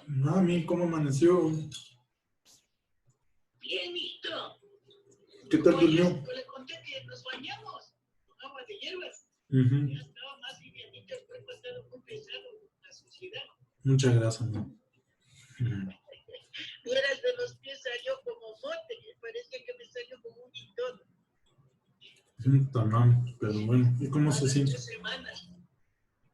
Mami, ¿cómo amaneció? Bien, mijito. ¿Qué tal durmió? Le conté que nos bañamos con agua de hierbas. Ya estaba más livianito, el cuerpo ha estado muy pesado, la suciedad. Muchas gracias, ¿no? Vieras, de los pies salió como mote, me parecía que me salió como un hito. Tamam, pero bueno, ¿y cómo se siente? 3 semanas.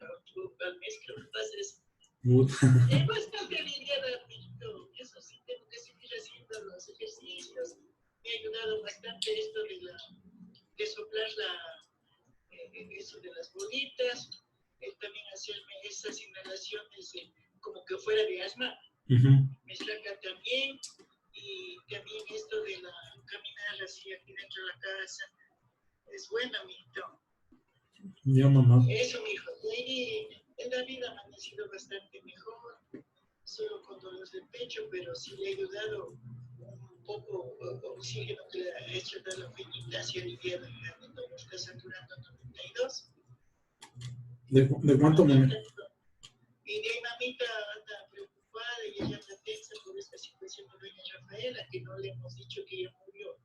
Al mes creo que pasa eso. Good. Es bastante aliviada, mijito. Eso sí, tengo que seguir haciendo los ejercicios. Me ha ayudado bastante esto de soplar eso de las bolitas. También hacerme esas inhalaciones como que fuera de asma. Me saca también. Y también esto de caminar así aquí dentro de la casa. Es buena, mijito. Ya, mamá. Eso, mijo. Y en la vida me ha amanecido bastante mejor. Solo con dolores de pecho, pero sí le ha ayudado un poco oxígeno que le ha hecho dar la peñita hacia aliviada. Está saturando 92. ¿De cuánto, mamá? Y de ahí mamita anda preocupada y ella anda tensa por esta situación de doña Rafaela, que no le hemos dicho que ella murió.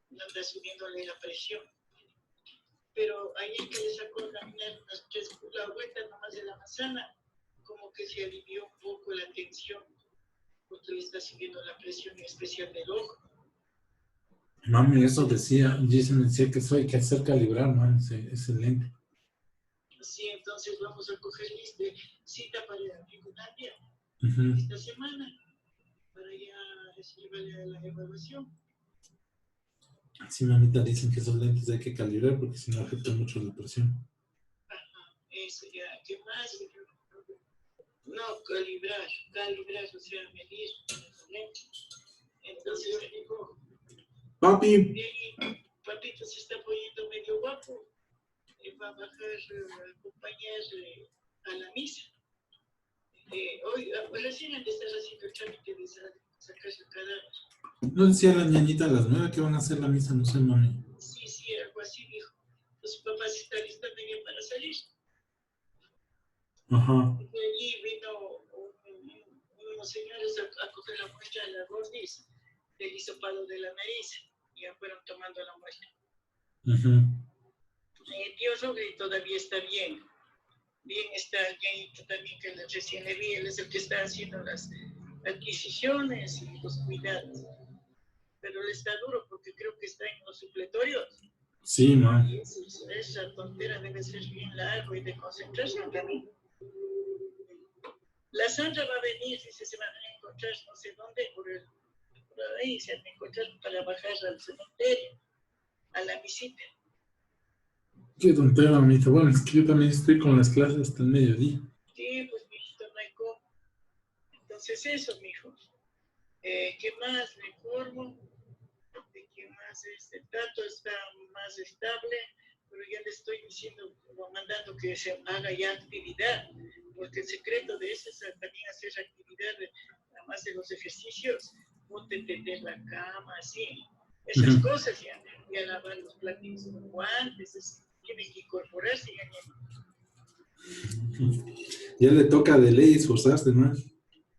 No anda subiéndole la presión. Pero ayer que le sacó a caminar la vuelta nomás de la manzana, como que se alivió un poco la tensión, porque le está subiendo la presión especial del ojo. Mami, eso decía, Jason decía que eso hay que hacer calibrar, man, ese lente. Sí, entonces vamos a coger cita para Finlandia esta semana, para ya llevarle a la evaluación. Sí, mamita, dicen que esos lentes hay que calibrar porque si no afecta mucho la presión. Ajá, eso ya, ¿qué más? No, calibrar, o sea, medir los lentes. Entonces dijo, Papi. Papito se está poniendo medio guapo, va a bajar a acompañar a la misa. Hoy, recién han de estar haciendo el trámite de sacar su cadáver. No decía la ñañita a las 9 que van a hacer la misa, no sé, mami. Sí, algo así dijo. Su papá se está listando bien para salir. Ajá. Y allí vino unos señores a coger la muestra de la gordis del hisopado de la nariz. Ya fueron tomando la muestra. Tío Rogli todavía está bien. Bien está el ñañito también que recién le vi. Él es el que está haciendo las adquisiciones y los cuidados. Pero él está duro porque creo que está en los supletorios. Sí, man. Y esa tontera debe ser bien largo y de concentración también. La Sandra va a venir, dice, se van a encontrar no sé dónde, por ahí se van a encontrar para bajar al cementerio, a la visita. Qué tontera, mamita. Bueno, es que yo también estoy con las clases hasta el mediodía. Sí, pues, mijito, no hay cómo. Entonces eso, mijo. ¿Qué más? Le informo de que más el trato está más estable, pero ya le estoy diciendo, mandando que se haga ya actividad, porque el secreto de eso es también hacer actividad, además de los ejercicios, ponte tender la cama, así, esas cosas ya lavar los platillos con guantes, tienen que incorporarse ya. Ya le toca de ley esforzarse, ¿no?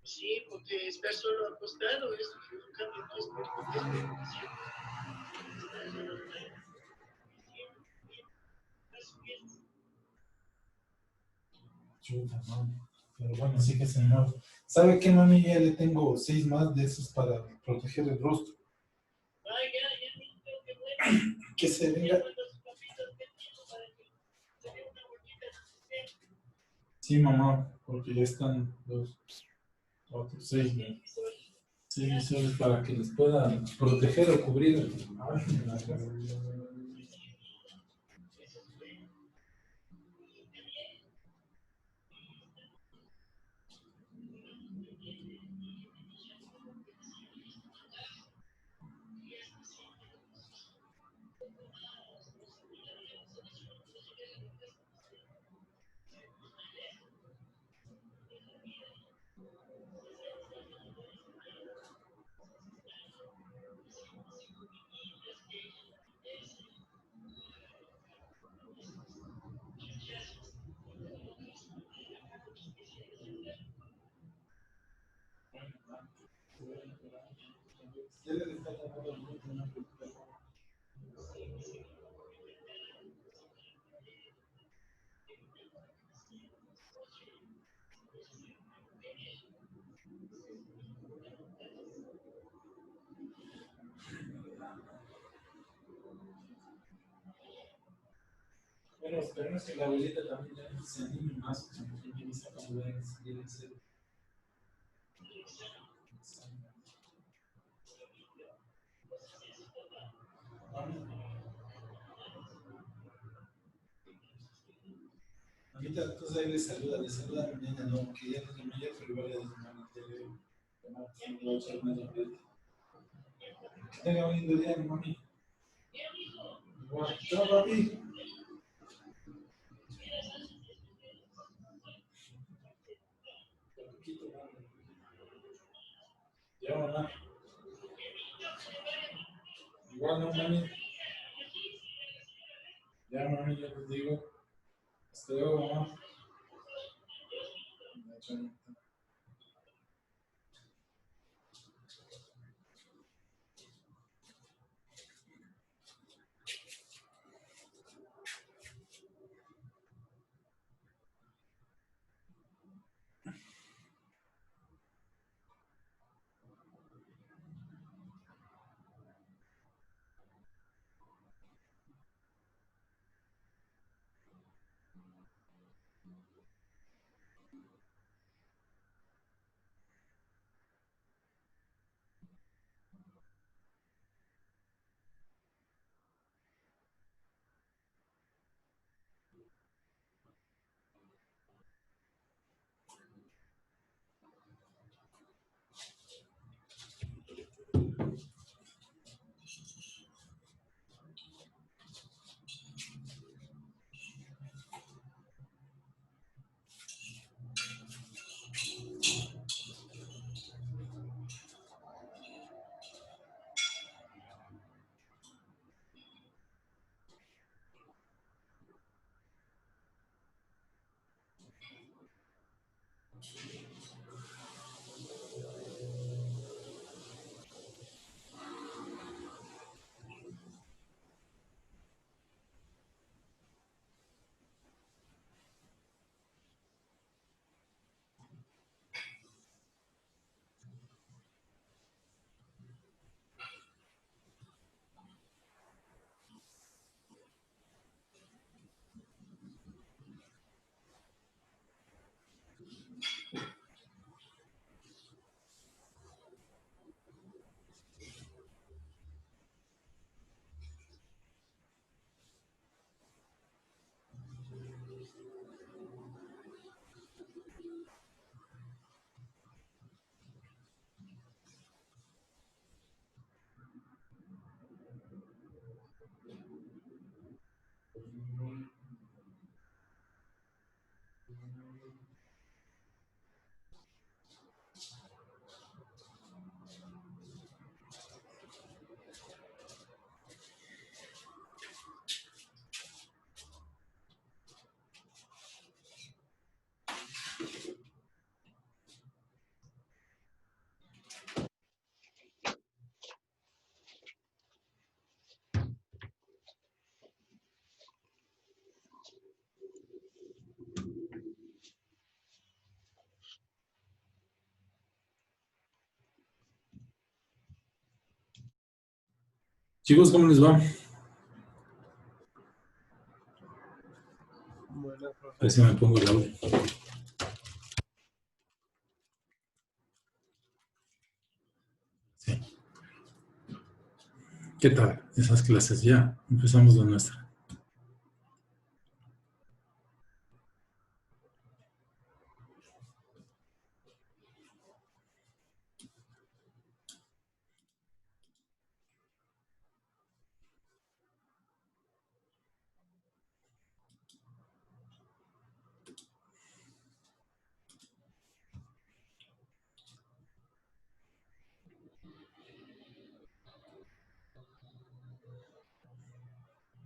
Sí, porque estar solo acostado es un cambio, no es porque Chuta, mami. Pero bueno, sí que se mueve. ¿Sabe qué, mami? Ya le tengo 6 más de esos para proteger el rostro. Que se venga. Sí, mamá, porque ya están los otros 6, ¿no? 6 misiones para que les pueda proteger o cubrir en la casa. Bueno, esperemos que la abuelita también ya se anime más, cuando vean que se quiere hacer. Ahorita entonces ahí le saluda a mi niña, no, que ya no es mayor, pero igual ya es mayor. Que tenga un lindo día, mi mami. Igual, chao, papi. Ya, mamá. Igual, no, mami. Ya, mami, ya les digo. Hasta luego, mamá. Chicos, ¿cómo les va? Bueno, A ver si me pongo el audio. Sí. ¿Qué tal? Esas clases ya. Empezamos la nuestra.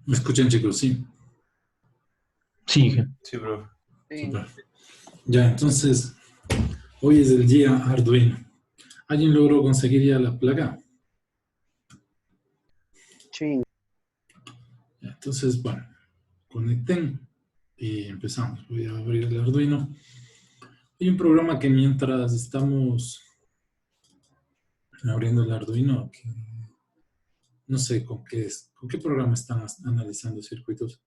¿Me escuchan, chicos? Sí. sí, profe. Super. Ya, entonces, hoy es el día Arduino. ¿Alguien logró conseguir ya la placa? Sí. Entonces, bueno, conecten y empezamos. Voy a abrir el Arduino. Hay un programa que mientras estamos abriendo el Arduino, que no sé con qué es, con qué programa están analizando circuitos.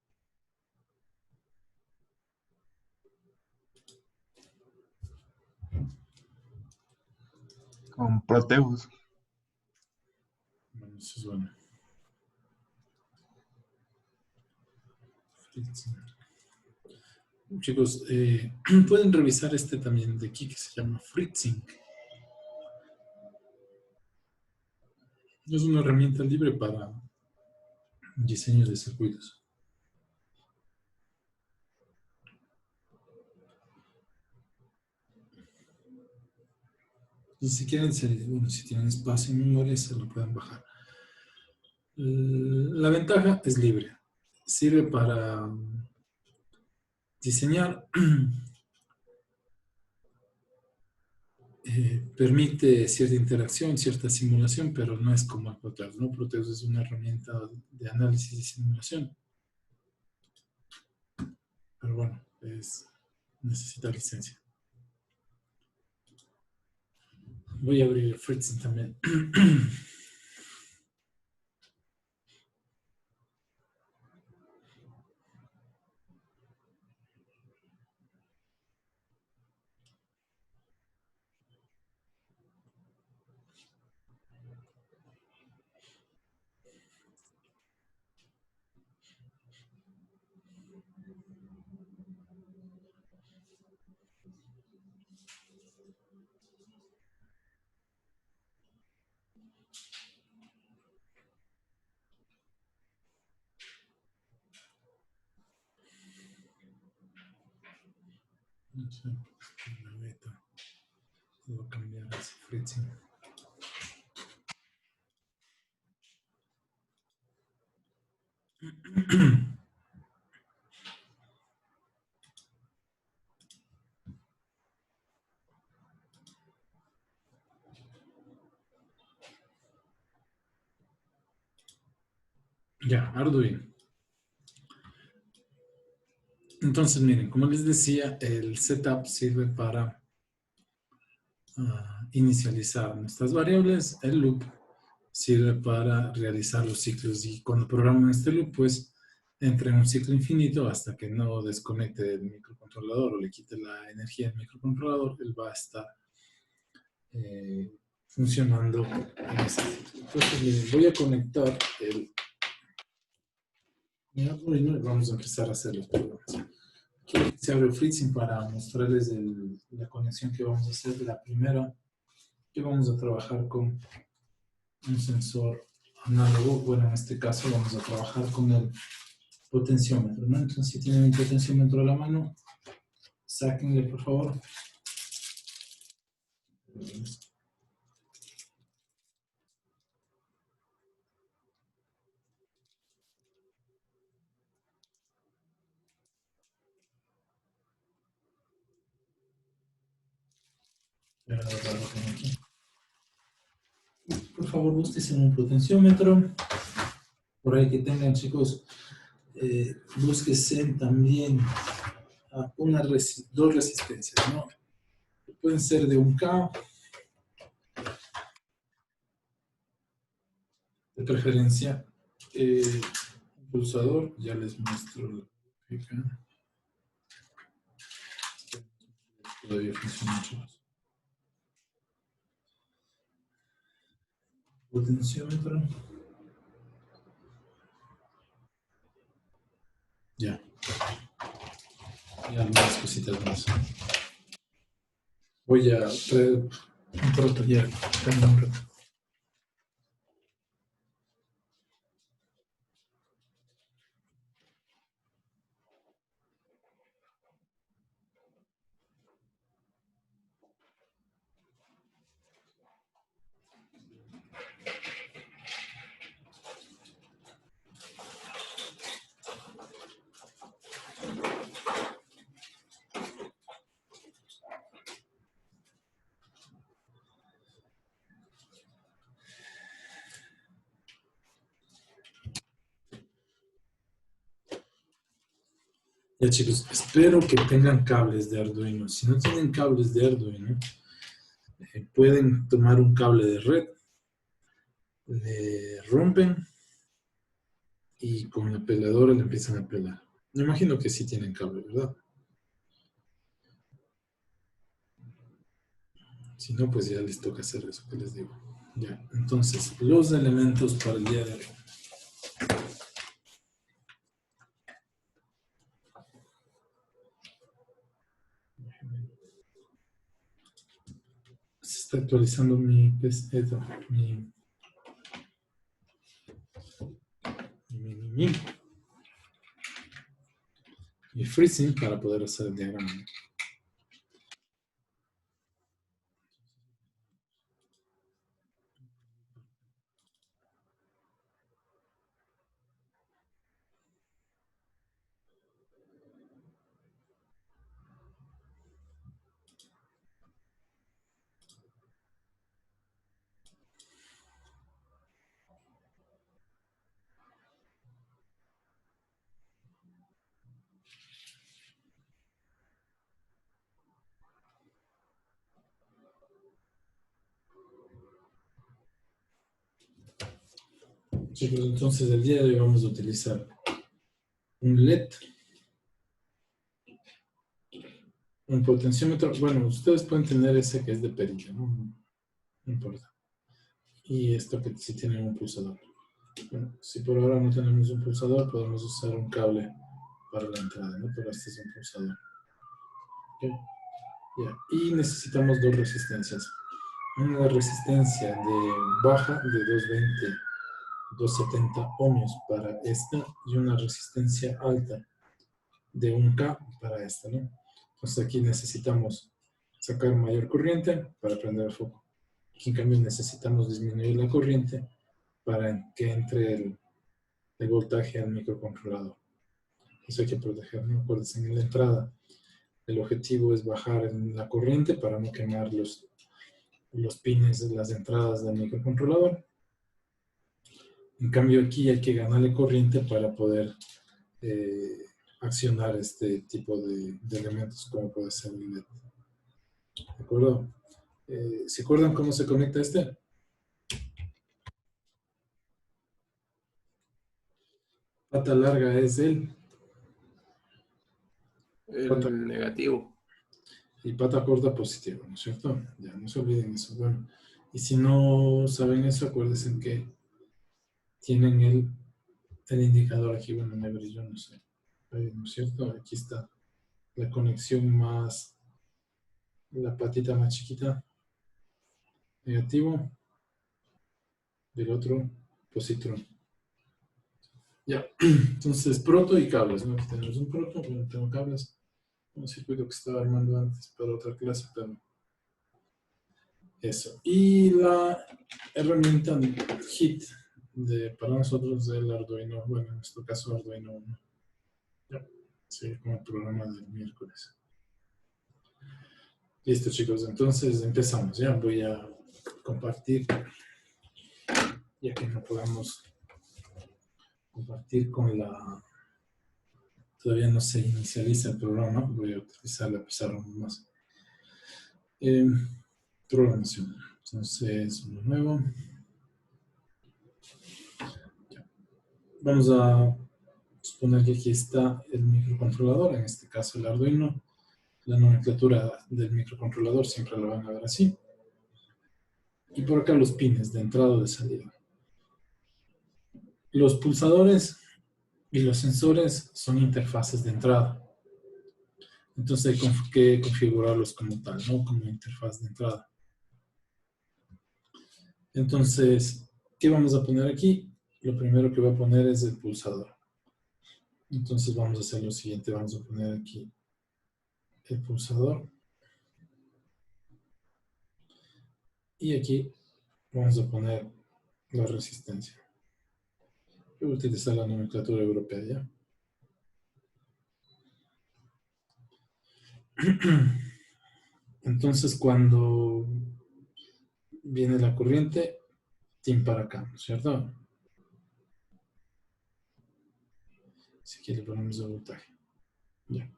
Con Proteus. Bueno, eso es bueno. Chicos, pueden revisar este también de aquí que se llama Fritzing. Es una herramienta libre para diseño de circuitos. Y si quieren, bueno, si tienen espacio en memoria, se lo pueden bajar. La ventaja es libre. Sirve para diseñar. Permite cierta interacción, cierta simulación, pero no es como el Proteus, ¿no? Proteus es una herramienta de análisis y simulación. Pero bueno, necesita licencia. Voy a abrir Fritzing también. No sé, la beta. Voy a cambiar a Fritzing. Ya, Arduino. Entonces, miren, como les decía, el setup sirve para inicializar nuestras variables. El loop sirve para realizar los ciclos y cuando programan este loop, pues entra en un ciclo infinito hasta que no desconecte del microcontrolador o le quite la energía al microcontrolador, él va a estar funcionando en ese ciclo. Entonces, miren, voy a conectar el Arduino y vamos a empezar a hacer los programas. Aquí se abre Fritzing para mostrarles la conexión que vamos a hacer. La primera, que vamos a trabajar con un sensor análogo. Bueno, en este caso vamos a trabajar con el potenciómetro, ¿no? Entonces, si tienen un potenciómetro a la mano, sáquenle, por favor. Por favor, búsquense un potenciómetro. Por ahí que tengan, chicos, búsquense también dos resistencias, ¿no? Pueden ser de 1K, de preferencia pulsador, ya les muestro acá. Todavía funciona, chicos. Potenciómetro. Ya. Y algunas cositas más. Voy a traer un proto ya. Tengo un proto. Ya chicos, espero que tengan cables de Arduino. Si no tienen cables de Arduino, pueden tomar un cable de red, le rompen y con la peladora le empiezan a pelar. Me imagino que sí tienen cable, ¿verdad? Si no, pues ya les toca hacer eso que les digo. Ya, entonces, los elementos para el día de hoy. Se está actualizando mi PC, mi freezing para poder hacer el diagrama. Chicos, entonces el día de hoy vamos a utilizar un LED, un potenciómetro. Bueno, ustedes pueden tener ese que es de perilla, ¿no? No importa. Y esto que sí tiene un pulsador. Bueno, si por ahora no tenemos un pulsador, podemos usar un cable para la entrada, ¿no? Pero este es un pulsador. ¿Okay? Yeah. Y necesitamos dos resistencias. Una resistencia de baja de 220, 270 ohmios para esta y una resistencia alta de 1K para esta, ¿no? Entonces aquí necesitamos sacar mayor corriente para prender el foco. Aquí en cambio necesitamos disminuir la corriente para que entre el voltaje al microcontrolador. Eso hay que proteger, ¿no? Acuérdense, en la entrada el objetivo es bajar la corriente para no quemar los pines de las entradas del microcontrolador. En cambio aquí hay que ganarle corriente para poder accionar este tipo de elementos como puede ser el LED. ¿De acuerdo? ¿Se acuerdan cómo se conecta este? Pata larga es el negativo. y pata corta positivo, ¿no es cierto? Ya, no se olviden eso. Bueno, y si no saben eso, acuérdense que tienen el indicador aquí. Bueno, me brilló, no sé. Ahí, ¿no es cierto? Aquí está la conexión más, la patita más chiquita, negativo, del otro, positivo. Ya, entonces proto y cables, ¿no? Aquí tenemos un proto, bueno, tengo cables, un circuito que estaba armando antes para otra clase, pero eso. Y la herramienta HIT para nosotros del Arduino, bueno, en nuestro caso Arduino 1. Ya, sí, como el programa del miércoles. Listo, chicos, entonces empezamos. Ya voy a compartir, ya que no podamos compartir con la... Todavía no se inicializa el programa, voy a utilizar la pizarra más. Programación. Entonces, uno nuevo. Ya. Vamos a suponer que aquí está el microcontrolador, en este caso el Arduino. La nomenclatura del microcontrolador siempre la van a ver así. Y por acá los pines de entrada o de salida. Los pulsadores y los sensores son interfaces de entrada. Entonces hay que configurarlos como tal, ¿no? Como interfaz de entrada. Entonces, ¿qué vamos a poner aquí? Lo primero que voy a poner es el pulsador. Entonces vamos a hacer lo siguiente. Vamos a poner aquí el pulsador. Y aquí vamos a poner la resistencia. Voy a utilizar la nomenclatura europea, ¿ya? Entonces, cuando viene la corriente, tin para acá, ¿no es cierto? Si aquí le ponemos el voltaje. Ya.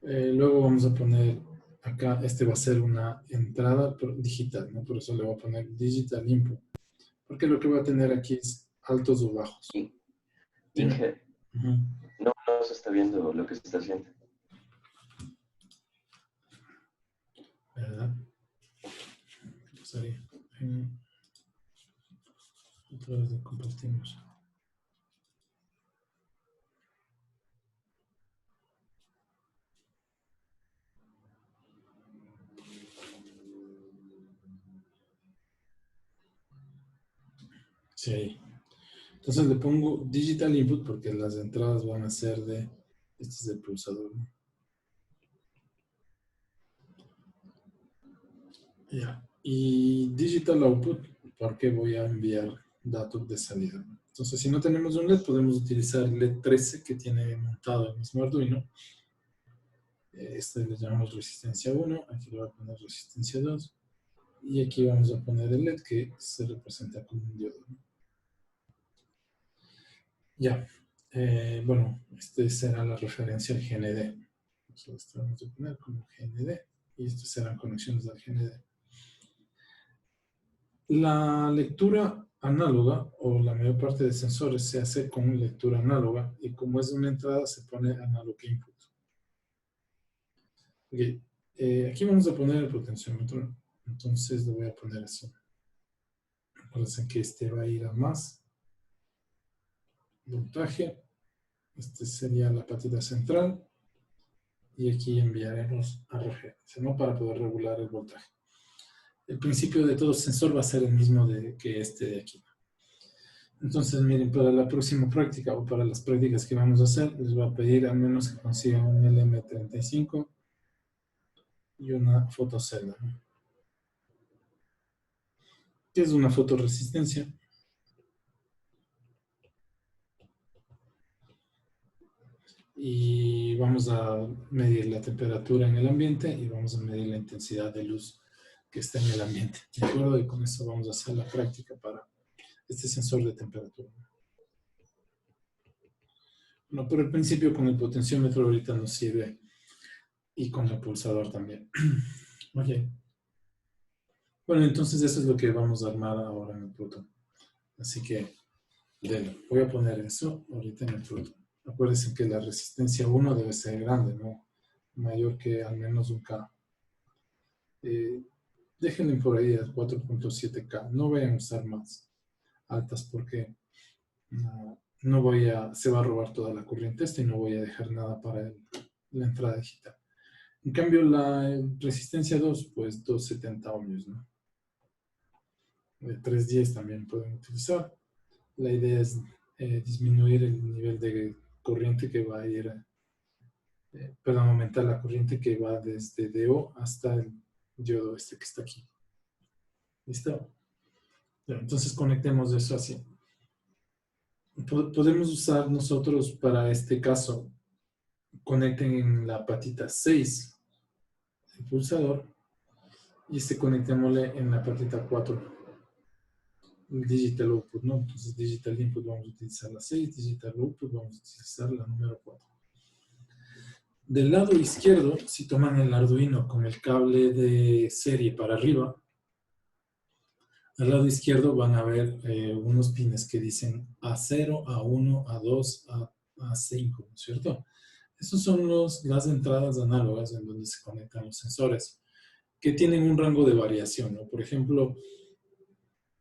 Luego vamos a poner acá, este va a ser una entrada digital, ¿no? Por eso le voy a poner digital input. Porque lo que voy a tener aquí es altos o bajos. Dime. Inge, Ujú. no se está viendo lo que se está haciendo. ¿Verdad? ¿Qué pasaría? Otra vez lo compartimos. Sí, ahí. Entonces le pongo digital input porque las entradas van a ser de, este es el pulsador, ¿no? Ya. Y digital output porque voy a enviar datos de salida, ¿no? Entonces, si no tenemos un LED, podemos utilizar el LED 13 que tiene montado el mismo Arduino. Este le llamamos resistencia 1, aquí le voy a poner resistencia 2. Y aquí vamos a poner el LED que se representa como un diodo, ¿no? Ya. Bueno, este será la referencia al GND. Entonces, vamos a poner como GND. Y estas serán conexiones al GND. La lectura análoga, o la mayor parte de sensores, se hace con lectura análoga. Y como es una entrada, se pone analog input. Okay. Aquí vamos a poner el potenciómetro. Entonces le voy a poner eso. Recuerden que este va a ir a más voltaje. Este sería la patita central. Y aquí enviaremos a referencia, ¿no? Para poder regular el voltaje. El principio de todo sensor va a ser el mismo que este de aquí. Entonces, miren, para la próxima práctica o para las prácticas que vamos a hacer, les voy a pedir al menos que consigan un LM35 y una fotocelda, ¿no? ¿Qué es una fotoresistencia? Y vamos a medir la temperatura en el ambiente y vamos a medir la intensidad de luz que está en el ambiente. ¿De acuerdo? Y con eso vamos a hacer la práctica para este sensor de temperatura. No, pero al principio con el potenciómetro ahorita nos sirve y con el pulsador también. Ok. Bueno, entonces eso es lo que vamos a armar ahora en el Pluto. Así que voy a poner eso ahorita en el Pluto. Acuérdense que la resistencia 1 debe ser grande, ¿no? Mayor que al menos un K. Déjenle por ahí a 4.7K. No vayan a usar más altas porque se va a robar toda la corriente esta y no voy a dejar nada para la entrada digital. En cambio, la resistencia 2, pues 270 ohmios, ¿no? 310 también pueden utilizar. La idea es disminuir el nivel de corriente que va a ir, perdón, aumentar la corriente que va desde DO hasta el diodo este que está aquí. ¿Listo? Entonces conectemos eso así. Podemos usar nosotros para este caso, conecten en la patita 6 el pulsador y conectémosle en la patita 4 el digital output, ¿no? Entonces digital input vamos a utilizar la 6, digital output vamos a utilizar la número 4. Del lado izquierdo, si toman el Arduino con el cable de serie para arriba, al lado izquierdo van a ver unos pines que dicen A0, A1, A2, A5, ¿no es cierto? Esas son las entradas análogas en donde se conectan los sensores, que tienen un rango de variación, ¿no? Por ejemplo,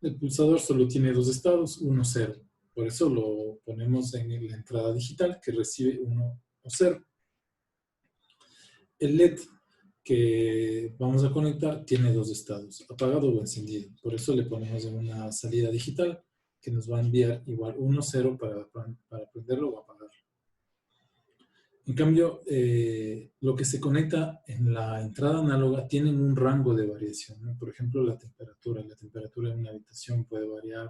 el pulsador solo tiene dos estados, 1, 0. Por eso lo ponemos en la entrada digital que recibe 1 o 0. El LED que vamos a conectar tiene dos estados, apagado o encendido. Por eso le ponemos en una salida digital que nos va a enviar igual 1, 0 para prenderlo o apagarlo. En cambio, lo que se conecta en la entrada análoga tiene un rango de variación, ¿no? Por ejemplo, la temperatura. La temperatura en una habitación puede variar,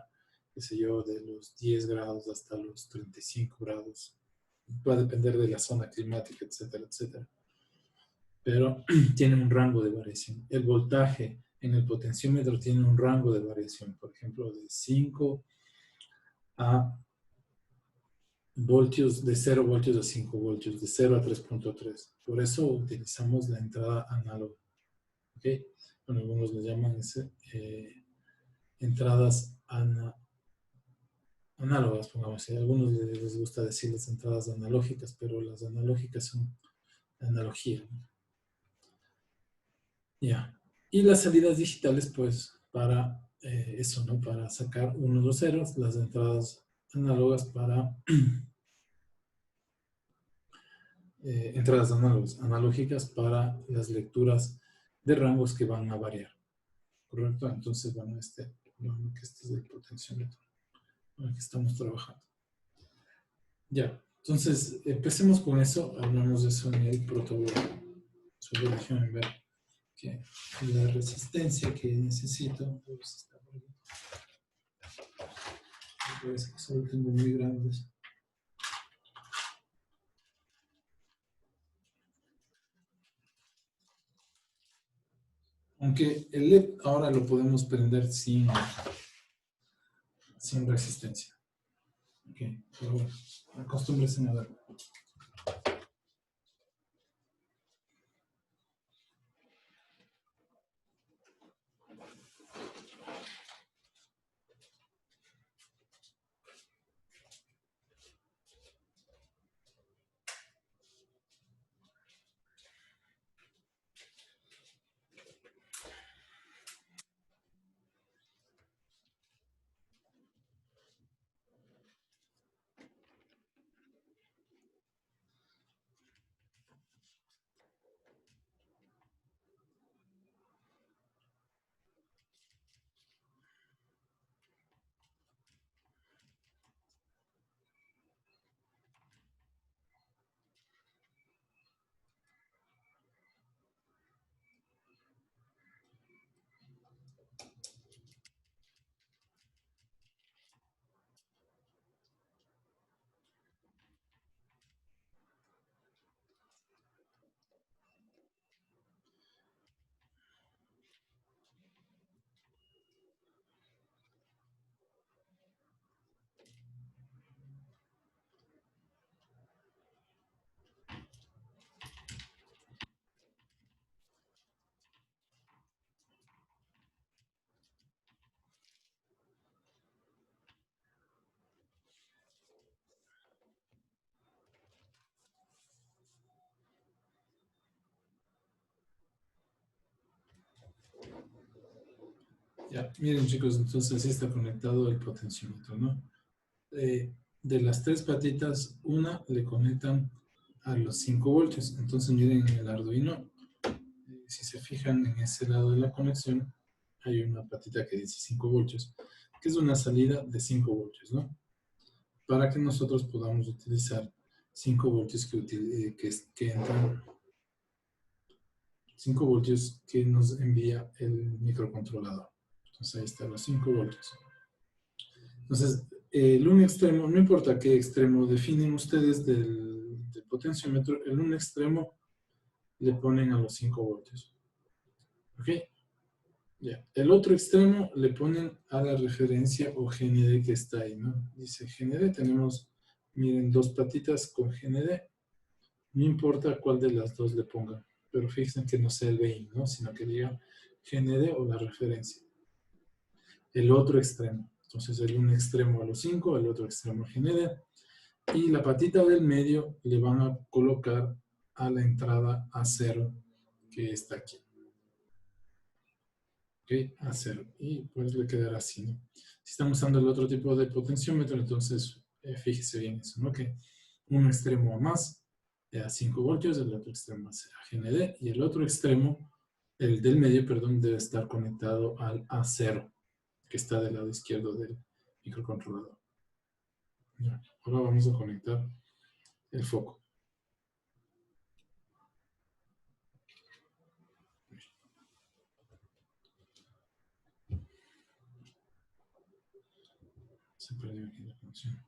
qué sé yo, de los 10 grados hasta los 35 grados. Va a depender de la zona climática, etcétera, etcétera. Pero tiene un rango de variación. El voltaje en el potenciómetro tiene un rango de variación, por ejemplo, de 5 a voltios, de 0 voltios a 5 voltios, de 0 a 3.3. Por eso utilizamos la entrada análoga. ¿Okay? Bueno, algunos le llaman entradas análogas, pongamos así. A algunos les gusta decirles entradas analógicas, pero las analógicas son analogía, ¿no? Ya. Y las salidas digitales, pues, para eso, ¿no? Para sacar unos o ceros, las entradas análogas para entradas análogas, analógicas para las lecturas de rangos que van a variar. ¿Correcto? Entonces, bueno, este es el potenciómetro con el que estamos trabajando. Ya. Entonces, empecemos con eso. Hablamos de eso en el protocolo. Solo déjenme ver que la resistencia que necesito, pues, está por aquí. Parece que solo tengo muy grandes. Aunque el LED ahora lo podemos prender sin resistencia. Ok, pero bueno, acostúmbrense a verlo. Ya, miren chicos, entonces así está conectado el potenciómetro, ¿no? De las tres patitas, una le conectan a los 5 voltios. Entonces miren en el Arduino, si se fijan en ese lado de la conexión, hay una patita que dice 5 voltios, que es una salida de 5 voltios, ¿no? Para que nosotros podamos utilizar 5 voltios que entran, 5 voltios que nos envía el microcontrolador. Entonces ahí están los 5 voltios. Entonces, el un extremo, no importa qué extremo definen ustedes del potenciómetro, el un extremo le ponen a los 5 voltios. ¿Ok? Ya. El otro extremo le ponen a la referencia o GND que está ahí, ¿no? Dice GND, tenemos, miren, dos patitas con GND. No importa cuál de las dos le pongan, pero fíjense que no sea el BEIN, ¿no? Sino que diga GND o la referencia. El otro extremo. Entonces, el un extremo a los 5, el otro extremo a GND. Y la patita del medio le van a colocar a la entrada A0 que está aquí. ¿Ok? A0. Y pues le quedará así, ¿no? Si estamos usando el otro tipo de potenciómetro, entonces fíjese bien eso, ¿no? Que un extremo a más, a 5 voltios, el otro extremo a GND, y el otro extremo, el del medio, perdón, debe estar conectado al A0, que está del lado izquierdo del microcontrolador. Ya. Ahora vamos a conectar el foco. Se perdió aquí la conexión.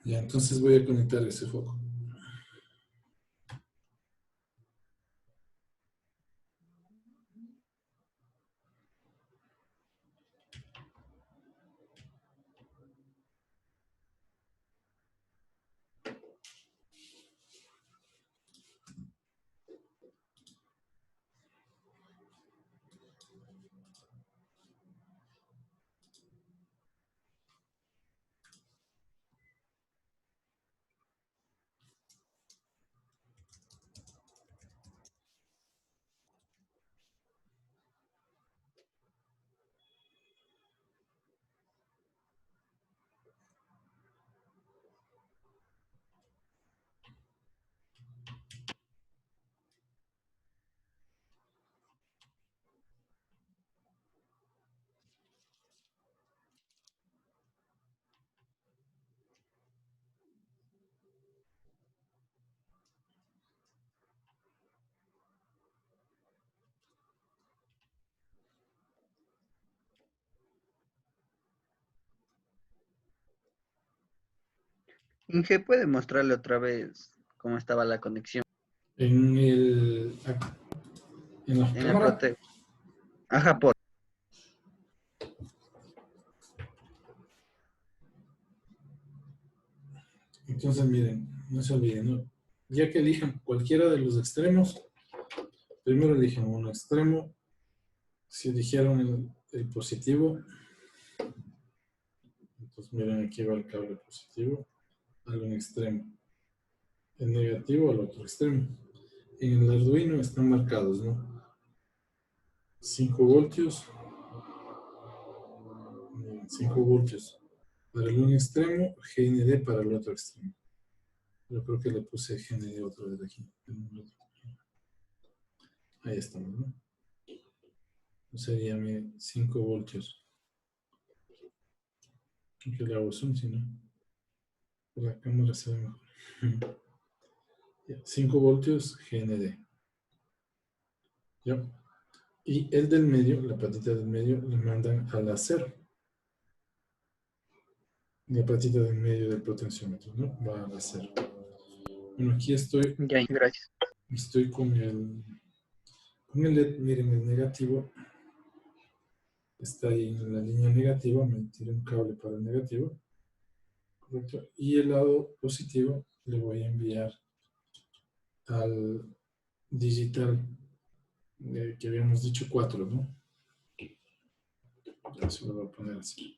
Ya, entonces voy a conectar ese foco. Inge, ¿puede mostrarle otra vez cómo estaba la conexión En la en el cámara. Proteus? Ajá, por. Entonces, miren, no se olviden, ¿no? Ya que elijan cualquiera de los extremos, primero elijan un extremo. Si eligieron el positivo, entonces miren, aquí va el cable positivo al un extremo, el negativo al otro extremo. En el Arduino están marcados, ¿no? 5 voltios, 5 voltios para el un extremo, GND para el otro extremo. Yo creo que le puse GND otra vez aquí. Ahí estamos, ¿no? Sería 5 voltios. Que le hago zoom, si no, por la cámara se ve mejor. 5 voltios GND. ¿Ya? Y el del medio, la patita del medio, le mandan al acero. La patita del medio del potenciómetro, ¿no? Va al acero. Bueno, aquí estoy Ya, gracias. con el LED, miren, el negativo está ahí en la línea negativa, me tiré un cable para el negativo, ¿correcto? Y el lado positivo le voy a enviar al digital que habíamos dicho 4, ¿no? Ya se lo voy a poner así.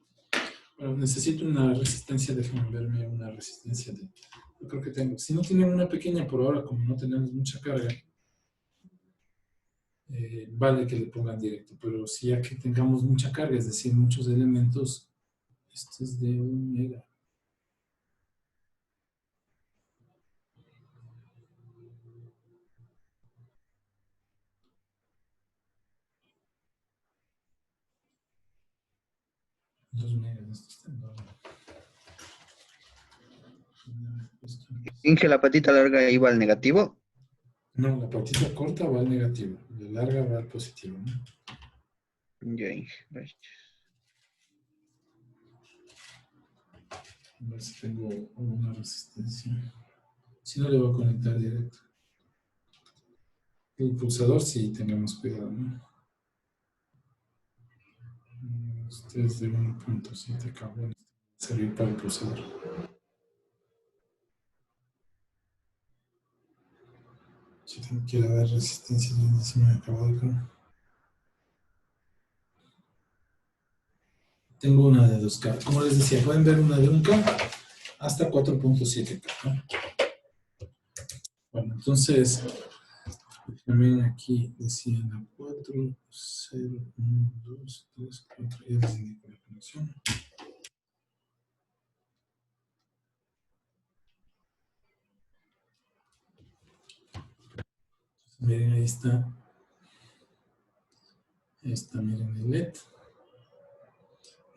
Bueno, necesito una resistencia, déjenme verme una resistencia de... Yo creo que tengo. Si no tienen una pequeña por ahora, como no tenemos mucha carga, vale que le pongan directo. Pero si ya que tengamos mucha carga, es decir, muchos elementos, esto es de 1 mega. Dos megas, esto está enorme. Inge, la patita larga iba al negativo. No, la patita corta va al negativo, la larga va al positivo, ¿no? Ya, Inge, gracias. A ver si tengo alguna resistencia. Si no, le voy a conectar directo. El pulsador sí, tengamos cuidado, ¿no? Este es de 1.7 cable. Servir para el pulsador. Si tengo que dar resistencia, ya se me ha acabado acá. Tengo una de 2K. Como les decía, pueden ver una de 1K hasta 4.7K, ¿no? Bueno, entonces, también aquí decía la 4, 0, 1, 2, 3, 4. Ya les indico la conexión. Miren, ahí está. Ahí está, miren el LED.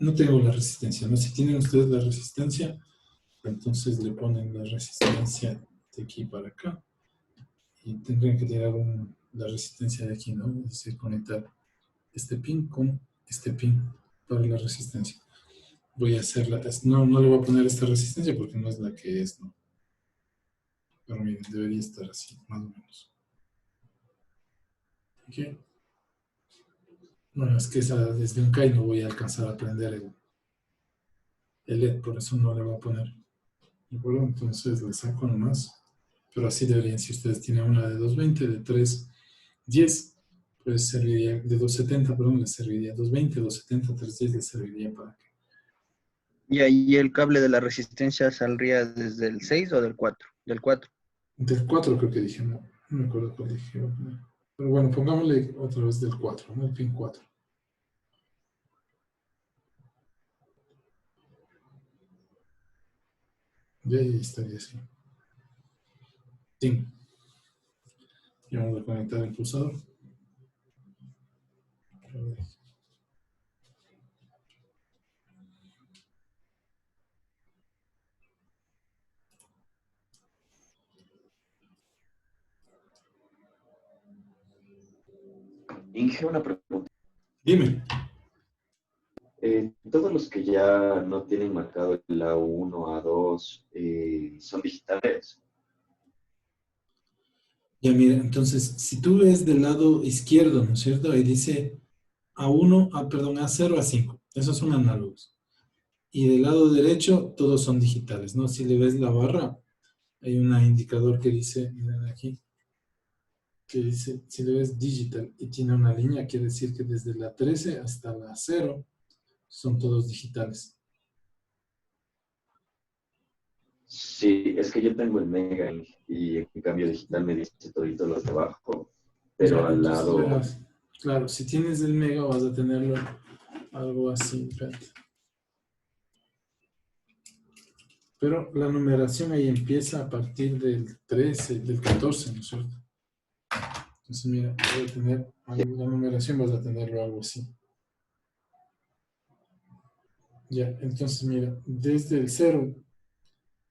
No tengo la resistencia, ¿no? Si tienen ustedes la resistencia, entonces le ponen la resistencia de aquí para acá. Y tendrían que tirar la resistencia de aquí, ¿no? Es decir, conectar este pin con este pin para la resistencia. Voy a hacerla, no le voy a poner esta resistencia porque no es la que es, ¿no? Pero miren, debería estar así, más o menos. ¿Ok? Bueno, es que desde un CAI no voy a alcanzar a prender el LED, por eso no le voy a poner. ¿De acuerdo? Entonces le saco nomás. Pero así deberían, si ustedes tienen una de 220, de 310, pues serviría, de 270, perdón, les serviría 220, 270, 310, les serviría para que. Y ahí el cable de la resistencia saldría desde el 6 o del 4. Del 4. Del 4 creo que dije, no me acuerdo cuál dije. Pero bueno, pongámosle otra vez del 4, ¿no? El pin 4. Y ahí estaría así. Sí. Y vamos a conectar el pulsador. Inge, una pregunta. Dime. todos los que ya no tienen marcado el A1, A2, son digitales. Ya mira, entonces, si tú ves del lado izquierdo, ¿no es cierto? Ahí dice A1, perdón, A0, A5. Esos son análogos. Y del lado derecho, todos son digitales, ¿no? Si le ves la barra, hay un indicador que dice, miren aquí, que dice, si le ves digital y tiene una línea, quiere decir que desde la 13 hasta la 0 son todos digitales. Sí, es que yo tengo el Mega y en cambio digital me dice todito los de abajo, Ya, pero al entonces lado, verás, claro, si tienes el mega vas a tenerlo algo así, espérate. Pero la numeración ahí empieza a partir del 13, del 14, ¿no es cierto? Entonces mira, voy a tener, la numeración vas a tenerlo algo así. Ya, entonces mira, desde el 0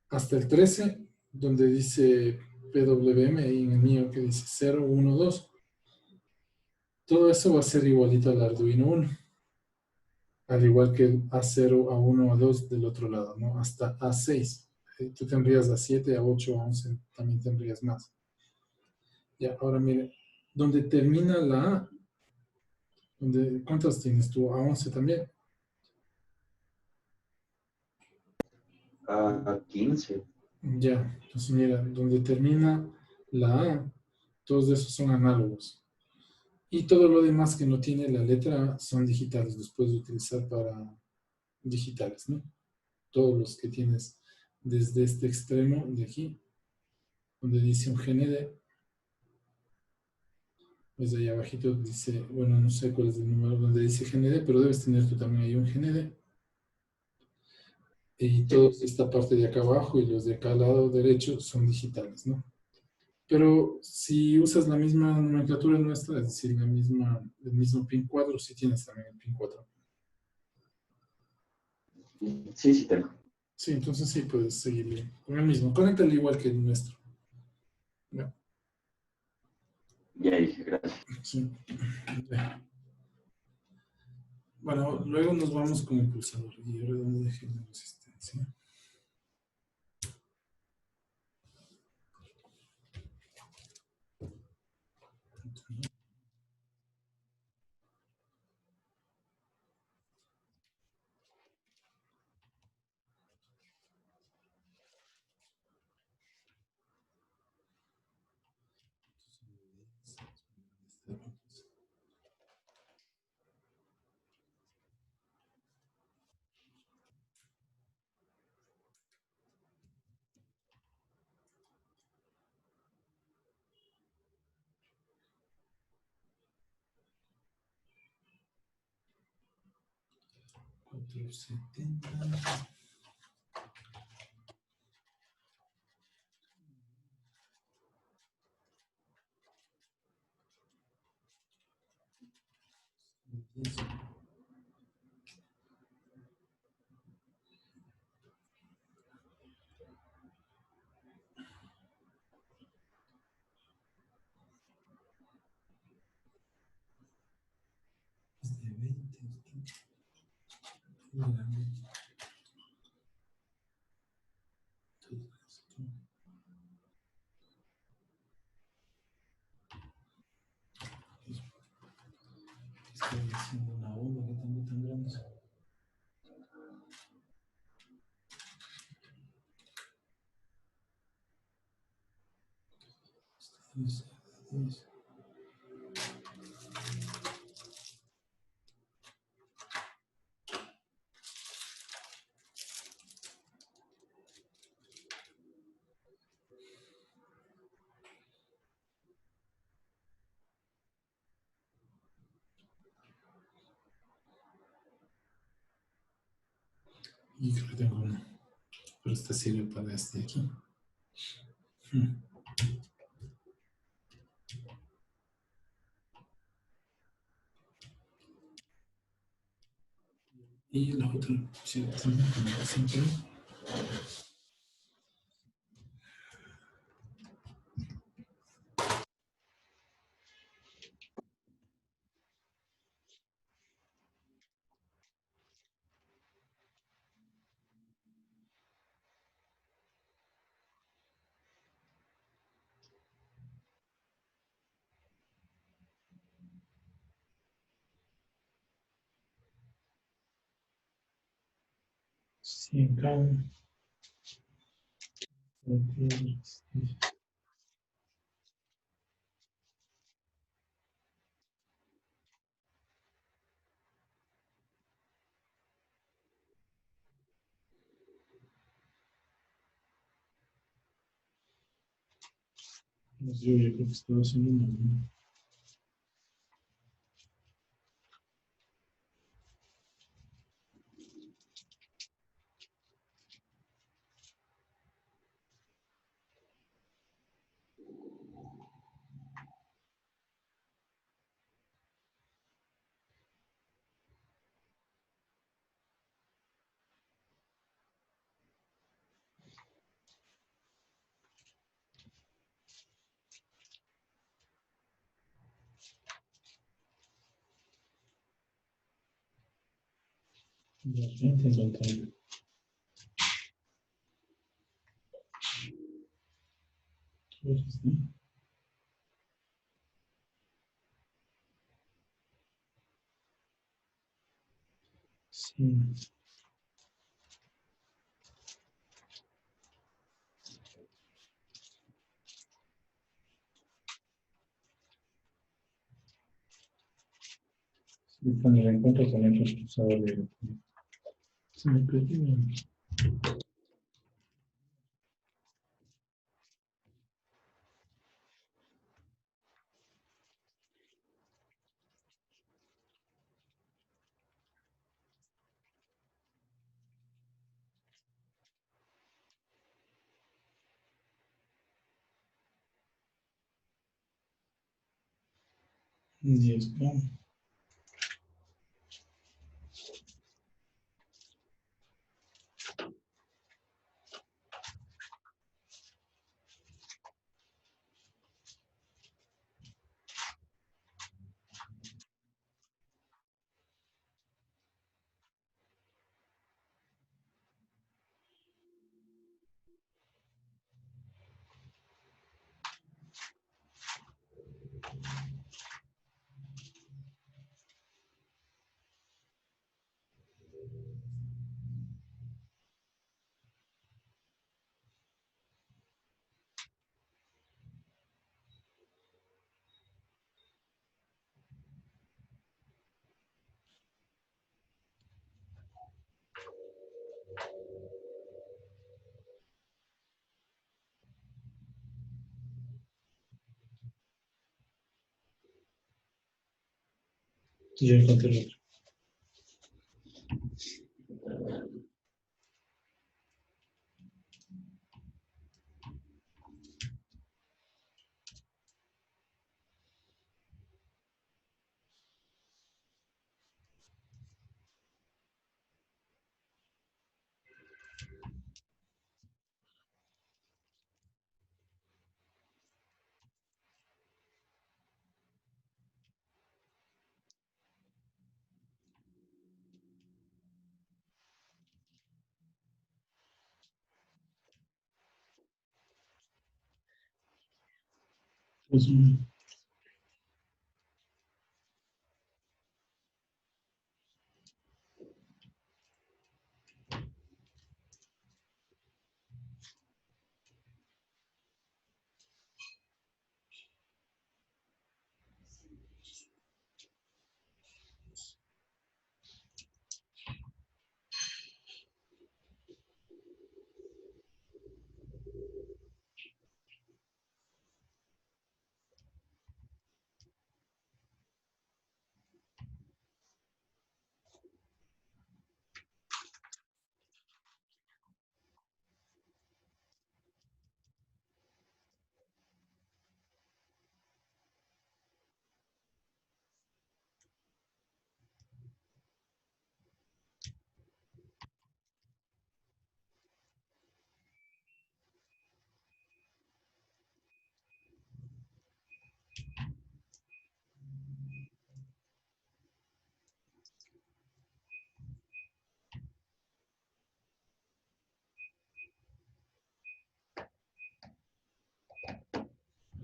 hasta el 13, donde dice PWM, y en el mío que dice 0, 1, 2, todo eso va a ser igualito al Arduino 1, al igual que el A0, A1, A2 del otro lado, ¿no? Hasta A6. Tú tendrías A7, A8, A11, también tendrías más. Ya, ahora mire, donde termina la A, ¿cuántas tienes tú? A11 también. A15. Ya, entonces mira, donde termina la A, todos esos son análogos. Y todo lo demás que no tiene la letra A son digitales, los puedes utilizar para digitales, ¿no? Todos los que tienes desde este extremo de aquí, donde dice un GND, pues ahí abajito dice, bueno, no sé cuál es el número donde dice GND, pero debes tener tú también ahí un GND. Y Sí. todos esta parte de acá abajo y los de acá al lado derecho son digitales, ¿no? Pero si usas la misma nomenclatura nuestra, es decir, el mismo pin 4, sí tienes también el pin 4. Sí, sí tengo. Sí, entonces sí puedes seguir con el mismo. Conéctalo igual que el nuestro. Ya, Ya dije, gracias. sí. Ya. Bueno, luego nos vamos con el pulsador. Y ahora dónde dejé la resistencia. Cuatro setenta. Es de 20. Estoy haciendo una bomba que tengo tan grande. Es- Y creo que tengo uno. Pero esta sirve para este de aquí. Y la otra, sí, también como siempre. 100K. Pues yo creo que estaba haciendo mal. Ya, 20 pues está. Sí. Sí, cuando la encuentro con el responsable. Se me perdió. 10K. Ya encontré el otro. Pues,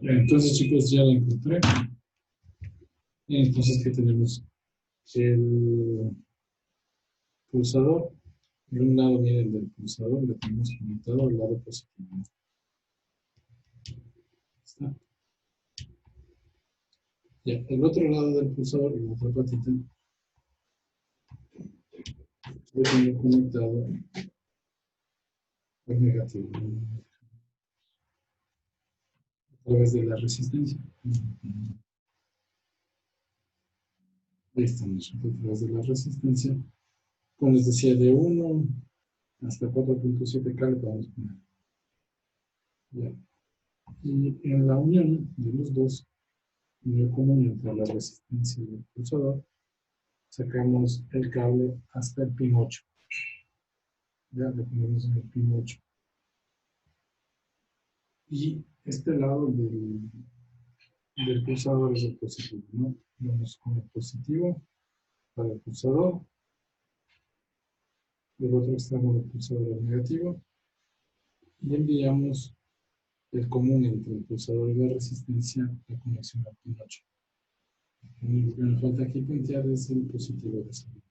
entonces, chicos, ya la encontré. Entonces, ¿qué tenemos? El pulsador De un lado, miren, del pulsador le tenemos conectado al lado positivo. Está. Ya, el otro lado del pulsador, la otra patita, lo tengo conectado al negativo. A través de la resistencia. Ahí estamos, a través de la resistencia. Como les decía, de 1 hasta 4.7K le podemos poner. Ya. Y en la unión de los dos, unión común entre la resistencia y el pulsador, sacamos el cable hasta el pin 8. Ya le ponemos en el pin 8. Y este lado del pulsador es el positivo, ¿no? Vamos con el positivo para el pulsador. Del otro extremo del pulsador al negativo. Y enviamos el común entre el pulsador y la resistencia la conexión al pin 8. Lo único que nos falta aquí puntear es el positivo de salida.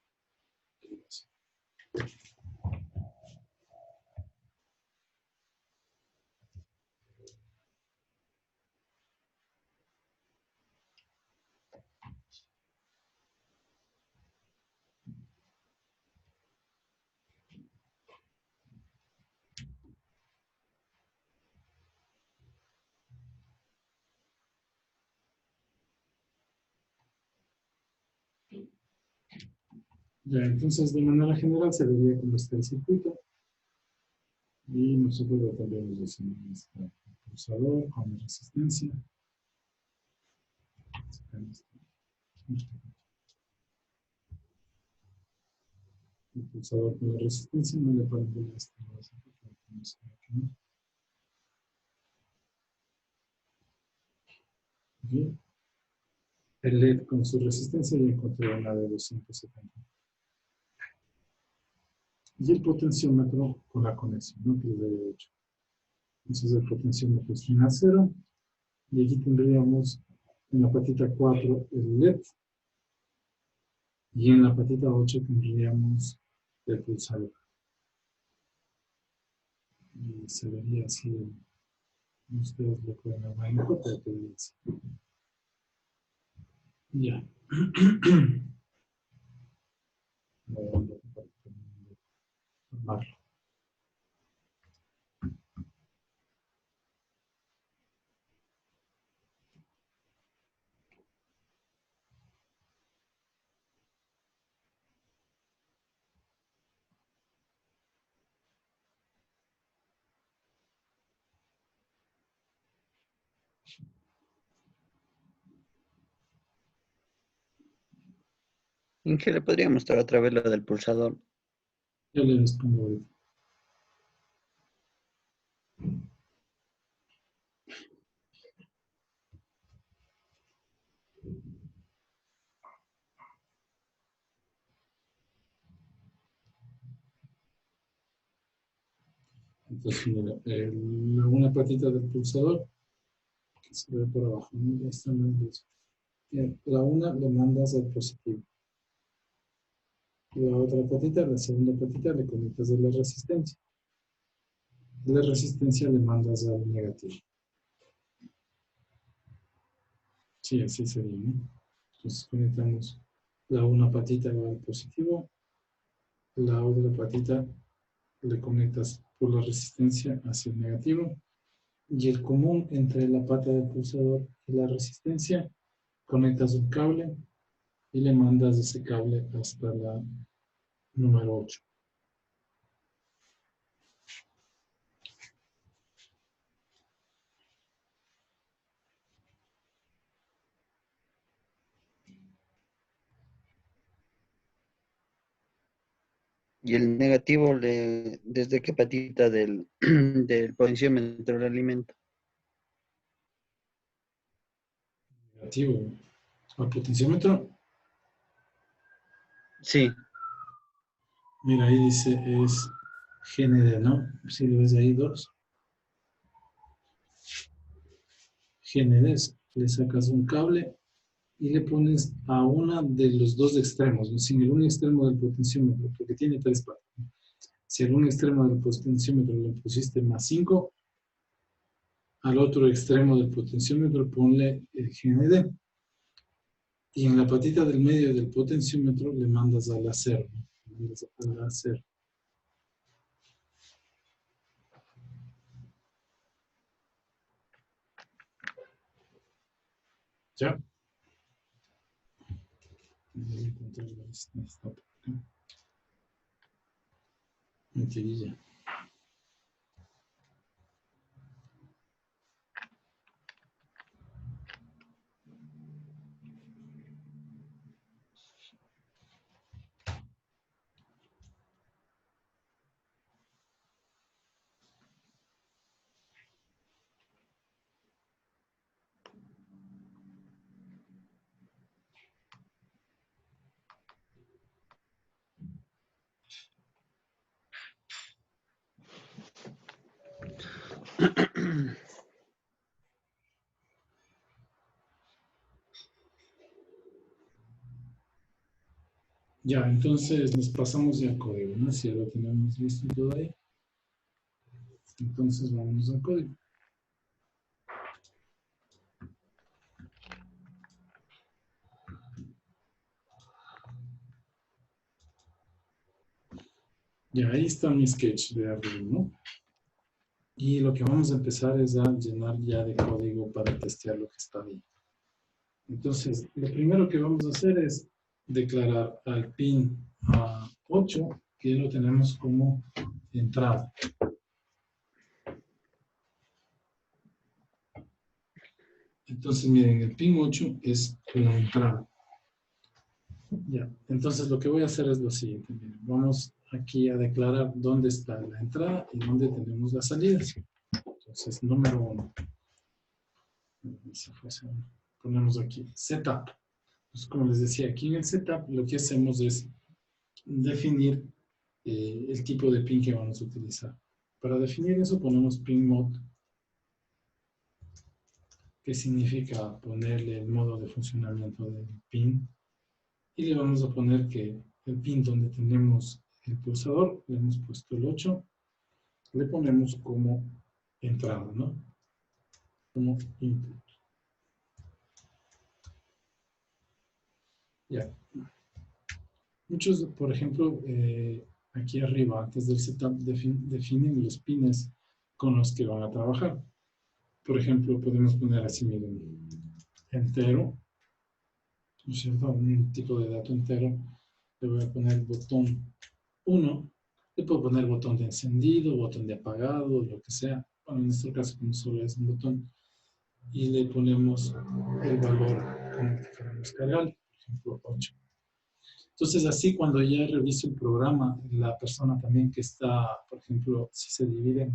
Ya, entonces de manera general se vería cómo está el circuito. Y nosotros lo tendremos así, el pulsador con la resistencia. El pulsador con la resistencia, no le pueden ver esto. Bien. El LED con su resistencia y encontré una de 270. Y el potenciómetro con la conexión, ¿no? Que es de 8. Entonces el potenciómetro es fin a 0. Y aquí tendríamos en la patita 4 el LED. Y en la patita 8 tendríamos el pulsador. Y se vería así. Ustedes lo pueden ver mejor, pero te vería así. Ya. ¿En qué le podría mostrar otra vez lo del pulsador? Ya le respondo ahorita. Entonces, mira, una patita del pulsador que se ve por abajo, ¿no? Ya están las dos. La una le mandas al positivo. La otra patita, la segunda patita, le conectas de la resistencia. De la resistencia le mandas al negativo. Sí, así sería, ¿no? Entonces conectamos la una patita al positivo, la otra patita le conectas por la resistencia hacia el negativo y el común entre la pata del pulsador y la resistencia, conectas un cable y le mandas ese cable hasta la número 8. Y el negativo, ¿desde qué patita del, del potenciómetro le alimenta? Negativo. Al potenciómetro, Sí, mira, ahí dice es GND, ¿no? Si lo ves ahí, 2. GND, le sacas un cable y le pones a una de los dos extremos, ¿no? Sin el un extremo del potenciómetro, porque tiene 3 patas. Si en un extremo del potenciómetro le pusiste más 5, al otro extremo del potenciómetro ponle el GND. Y en la patita del medio del potenciómetro le mandas a la 0. Le mandas a la 0. ¿Ya? Voy a encontrar esta por acá. Mentirilla. Ya, entonces nos pasamos ya al código, ¿no? Si ya lo tenemos listo y todo ahí. Entonces vamos al código. Ya, ahí está mi sketch de Arduino, ¿no? Y lo que vamos a empezar es a llenar ya de código para testear lo que está ahí. Entonces, lo primero que vamos a hacer es declarar al pin 8, que lo tenemos como entrada. Entonces, miren, el pin 8 es la entrada. Ya, entonces lo que voy a hacer es lo siguiente. Miren, vamos aquí a declarar dónde está la entrada y dónde tenemos las salidas. Entonces, número 1. Ponemos aquí, setup. Pues como les decía, aquí en el setup lo que hacemos es definir el tipo de pin que vamos a utilizar. Para definir eso ponemos pin mode, que significa ponerle el modo de funcionamiento del pin. Y le vamos a poner que el pin donde tenemos el pulsador, le hemos puesto el 8, le ponemos como entrada, ¿no? Como input. Ya. Muchos, por ejemplo, aquí arriba, antes del setup, definen los pines con los que van a trabajar. Por ejemplo, podemos poner así, miren, entero, ¿no es cierto? Un tipo de dato entero. Le voy a poner botón 1. Le puedo poner botón de encendido, botón de apagado, lo que sea. Bueno, en este caso, como solo es un botón. Y le ponemos el valor con el que queremos cargar, por ejemplo, 8. Entonces, así cuando ya reviso el programa, la persona también que está, por ejemplo, si se divide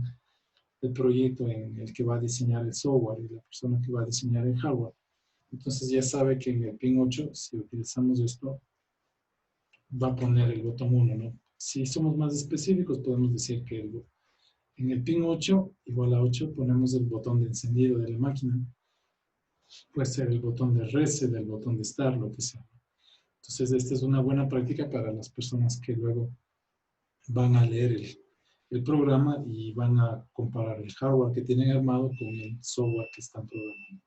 el proyecto en el que va a diseñar el software y la persona que va a diseñar el hardware, entonces ya sabe que en el pin 8, si utilizamos esto, va a poner el botón 1, ¿no? Si somos más específicos, podemos decir que en el pin 8, igual a 8, ponemos el botón de encendido de la máquina. Puede ser el botón de reset, el botón de start, lo que sea. Entonces, esta es una buena práctica para las personas que luego van a leer el programa y van a comparar el hardware que tienen armado con el software que están programando.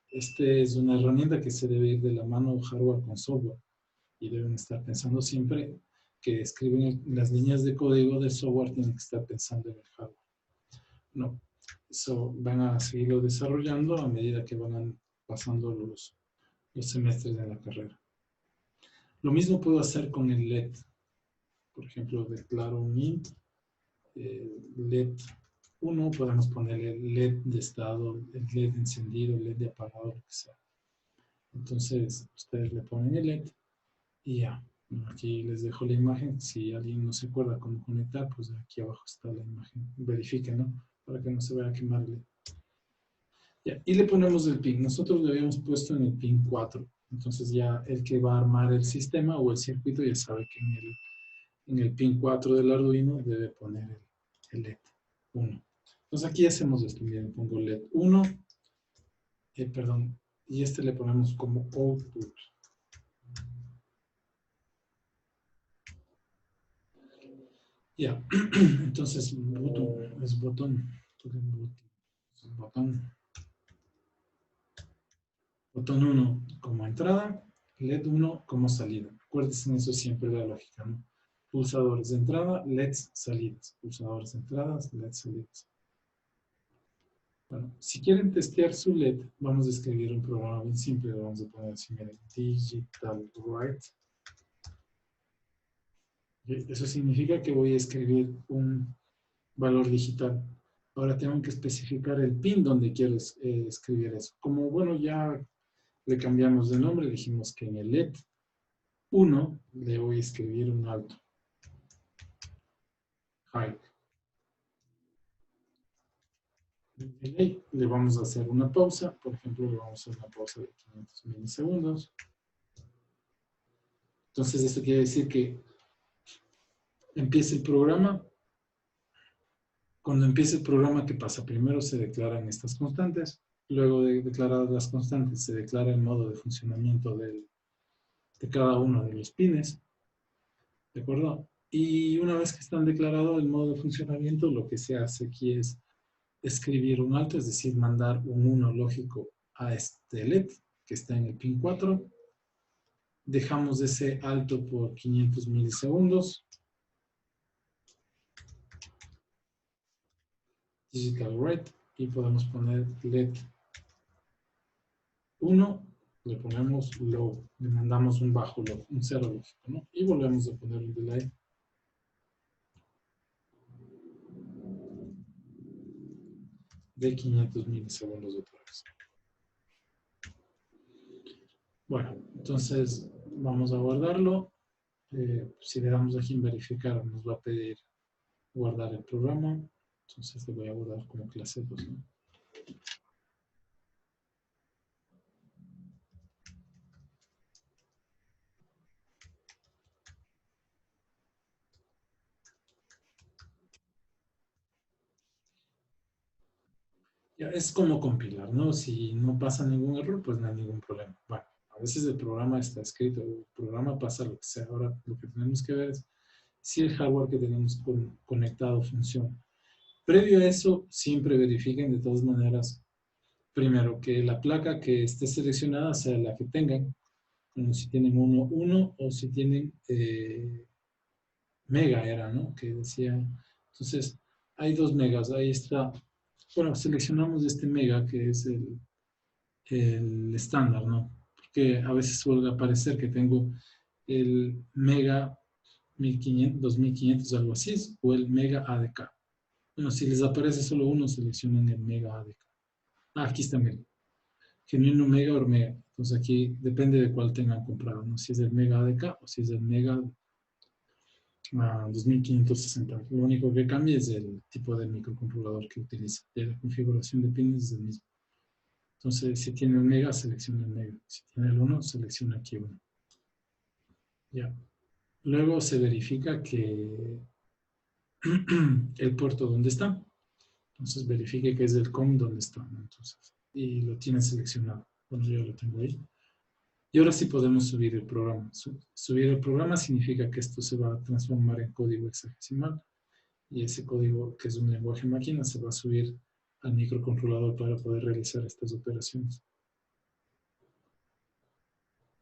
Esta es una herramienta que se debe ir de la mano hardware con software y deben estar pensando siempre que escriben las líneas de código del software, tienen que estar pensando en el hardware. No, eso van a seguirlo desarrollando a medida que van pasando los semestres de la carrera. Lo mismo puedo hacer con el LED. Por ejemplo, declaro un int, LED 1, podemos ponerle el LED de estado, el LED encendido, el LED de apagado, lo que sea. Entonces, ustedes le ponen el LED y ya. Aquí les dejo la imagen. Si alguien no se acuerda cómo conectar, pues aquí abajo está la imagen. Verifiquen, ¿no? Para que no se vaya a quemar el LED. Ya. Y le ponemos el pin. Nosotros le habíamos puesto en el pin 4. Entonces ya el que va a armar el sistema o el circuito ya sabe que en el pin 4 del Arduino debe poner el LED 1. Entonces aquí hacemos esto. Miren, pongo LED 1. Perdón. Y este le ponemos como output. Ya, entonces botón es botón. Botón. Botón 1 como entrada, LED 1 como salida. Acuérdense en eso siempre la lógica, ¿no? Pulsadores de entrada, LEDs salidas. Pulsadores de entradas, LEDs salidas. Bueno, si quieren testear su LED, vamos a escribir un programa bien simple. Lo vamos a poner así, miren, Digital Write. Eso significa que voy a escribir un valor digital. Ahora tengo que especificar el pin donde quiero escribir eso. Como, bueno, ya le cambiamos de nombre, dijimos que en el LED 1 le voy a escribir un alto. High. Delay, le vamos a hacer una pausa. Por ejemplo, le vamos a hacer una pausa de 500 milisegundos. Entonces, esto quiere decir que empieza el programa. Cuando empieza el programa, ¿qué pasa? Primero se declaran estas constantes. Luego de declaradas las constantes, se declara el modo de funcionamiento de cada uno de los pines. ¿De acuerdo? Y una vez que están declarado el modo de funcionamiento, lo que se hace aquí es escribir un alto, es decir, mandar un 1 lógico a este LED que está en el pin 4. Dejamos ese alto por 500 milisegundos. Digital write y podemos poner LED 1, le ponemos low, le mandamos un bajo low, un 0 lógico, ¿no? Y volvemos a poner un delay. De 500 milisegundos otra vez. Bueno, entonces vamos a guardarlo. Si le damos aquí en verificar, nos va a pedir guardar el programa. Entonces le voy a guardar como clase 2, ¿no? Ya, es como compilar, ¿no? Si no pasa ningún error, pues no hay ningún problema. Bueno, a veces el programa está escrito, el programa pasa lo que sea. Ahora lo que tenemos que ver es si el hardware que tenemos conectado funciona. Previo a eso, siempre verifiquen de todas maneras, primero, que la placa que esté seleccionada sea la que tengan, como si tienen 1 o si tienen mega era, ¿no? Que decía, entonces, hay 2 megas, ahí está. Bueno, seleccionamos este mega que es el estándar, ¿no? Porque a veces suele aparecer que tengo el mega 1500, 2500, algo así, o el mega ADK. Bueno, si les aparece solo uno, seleccionen el mega ADK. Ah, aquí está, miren. Genuino mega o mega. Entonces aquí depende de cuál tengan comprado, ¿no? Si es el mega ADK o si es el mega 2560. Lo único que cambia es el tipo de microcontrolador que utiliza. La configuración de pines es el mismo. Entonces, si tiene el mega, selecciona el mega. Si tiene el 1, selecciona aquí 1. Ya. Luego se verifica que el puerto donde está. Entonces, verifique que es el COM donde está, ¿no? Entonces, y lo tiene seleccionado. Bueno, yo lo tengo ahí. Y ahora sí podemos subir el programa. Subir el programa significa que esto se va a transformar en código hexadecimal. Y ese código, que es un lenguaje máquina, se va a subir al microcontrolador para poder realizar estas operaciones.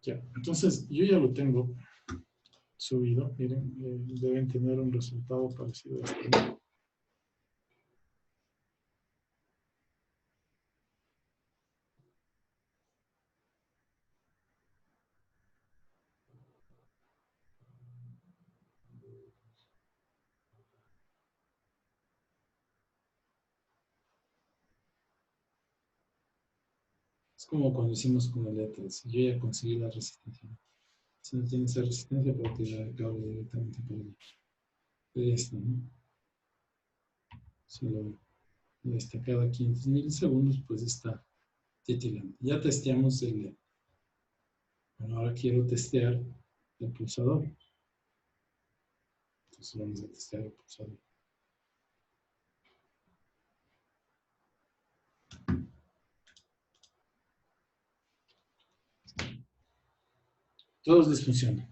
Ya, entonces yo ya lo tengo subido. Miren, deben tener un resultado parecido a este. Es como cuando hicimos con el E3. Yo ya conseguí la resistencia. Si no tiene esa resistencia, puedo tirar el cable directamente por allí. Esto, ¿no? Solo está cada 500 milisegundos, pues está titilando. Ya testeamos el LED. Bueno, ahora quiero testear el pulsador. Entonces vamos a testear el pulsador. Todos les funciona.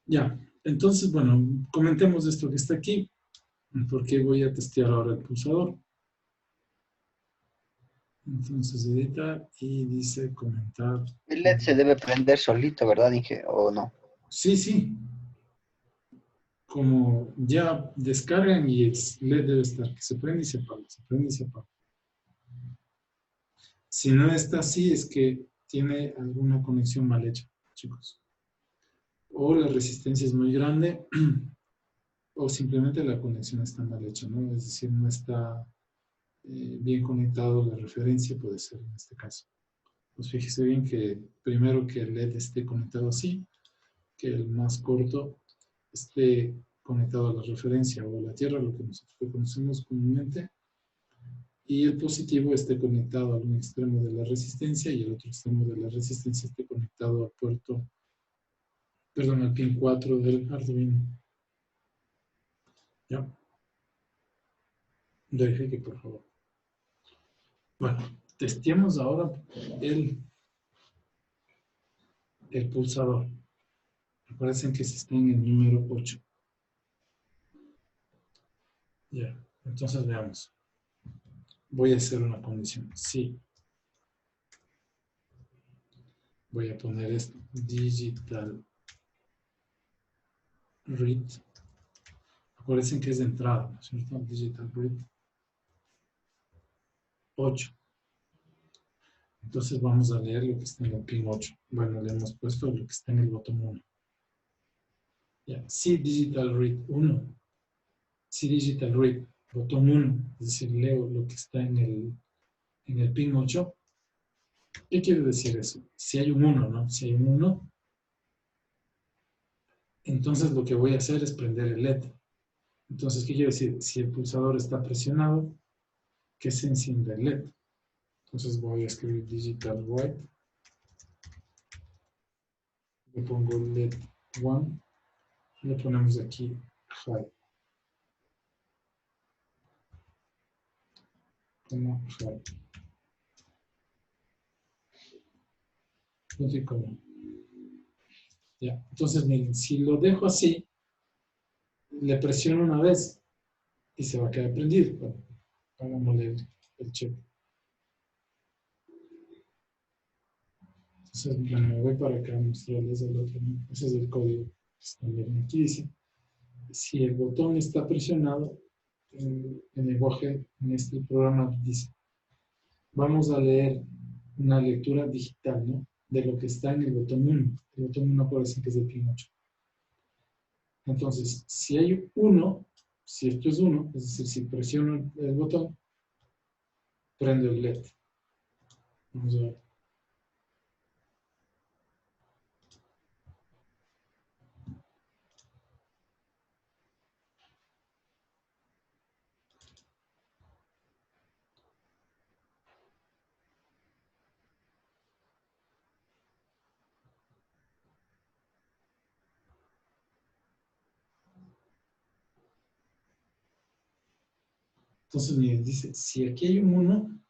Ya, entonces, bueno, comentemos esto que está aquí, porque voy a testear ahora el pulsador. Entonces edita y dice comentar. El LED se debe prender solito, ¿verdad, Inge? ¿O no? Sí, sí. Como ya descargan y el LED debe estar, que se prende y se apaga, se prende y se apaga. Si no está así, es que tiene alguna conexión mal hecha, chicos. O la resistencia es muy grande, o simplemente la conexión está mal hecha, ¿no? Es decir, no está bien conectado la referencia, puede ser en este caso. Pues fíjese bien que primero que el LED esté conectado así, que el más corto esté conectado a la referencia o a la tierra, lo que nosotros conocemos comúnmente, y el positivo esté conectado a un extremo de la resistencia y el otro extremo de la resistencia esté conectado al puerto, perdón, al pin 4 del Arduino. ¿Ya? Verifique, por favor. Bueno, testeemos ahora el pulsador. Recuerden que se está en el número 8. Ya, entonces veamos. Voy a hacer una condición. Sí. Voy a poner esto. Digital read. Acuérdense que es de entrada, ¿no es cierto? Digital read 8. Entonces vamos a leer lo que está en el pin 8. Bueno, le hemos puesto lo que está en el botón 1. Ya, sí, digital read 1. Sí, digital read, botón 1. Es decir, leo lo que está en el pin 8. ¿Qué quiere decir eso? Si hay un 1, ¿no? Si hay un 1, entonces lo que voy a hacer es prender el LED. Entonces, ¿qué quiere decir? Si el pulsador está presionado, que se encienda el LED. Entonces voy a escribir digital write. Le pongo LED 1. Le ponemos aquí high. Como high. Punto y coma. Ya. Entonces, miren, si lo dejo así, le presiono una vez y se va a quedar prendido. Bueno, hagámosle el check. Entonces, bueno, me voy para acá a mostrarles el otro, ¿no? Ese es el código. Miren, aquí dice, si el botón está presionado, el lenguaje en este programa dice, vamos a leer una lectura digital, ¿no? De lo que está en el botón 1. El botón 1 puede decir que es el pin 8. Entonces, si hay 1, si esto es 1, es decir, si presiono el botón, prendo el LED. Vamos a ver. Entonces, miren, dice, si aquí hay un 1,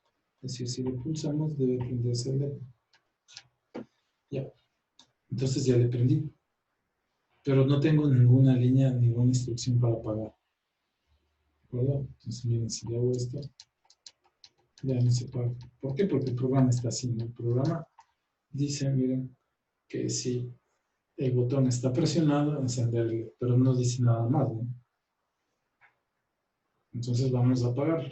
es decir, si lo pulsamos, debe prenderse el LED. Ya. Entonces ya le prendí. Pero no tengo ninguna línea, ninguna instrucción para apagar. ¿De acuerdo? Entonces, miren, si le hago esto, ya no se apaga. ¿Por qué? Porque el programa está así, ¿no? El programa dice, miren, que si el botón está presionado, encenderlo, pero no dice nada más, ¿no? Entonces vamos a apagarlo.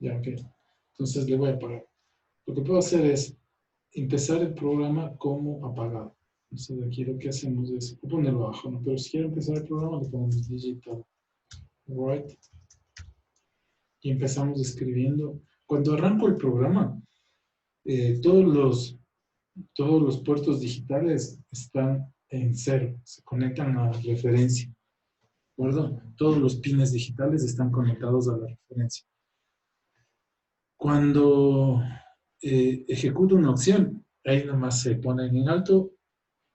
Ya, ok. Entonces le voy a apagar. Lo que puedo hacer es empezar el programa como apagado. Entonces aquí lo que hacemos es, voy a ponerlo abajo, ¿no? Pero si quiero empezar el programa, le ponemos digital write y empezamos escribiendo. Cuando arranco el programa, todos los puertos digitales están en 0, se conectan a la referencia. ¿De acuerdo? Todos los pines digitales están conectados a la referencia. Cuando ejecuto una opción, ahí nomás se ponen en alto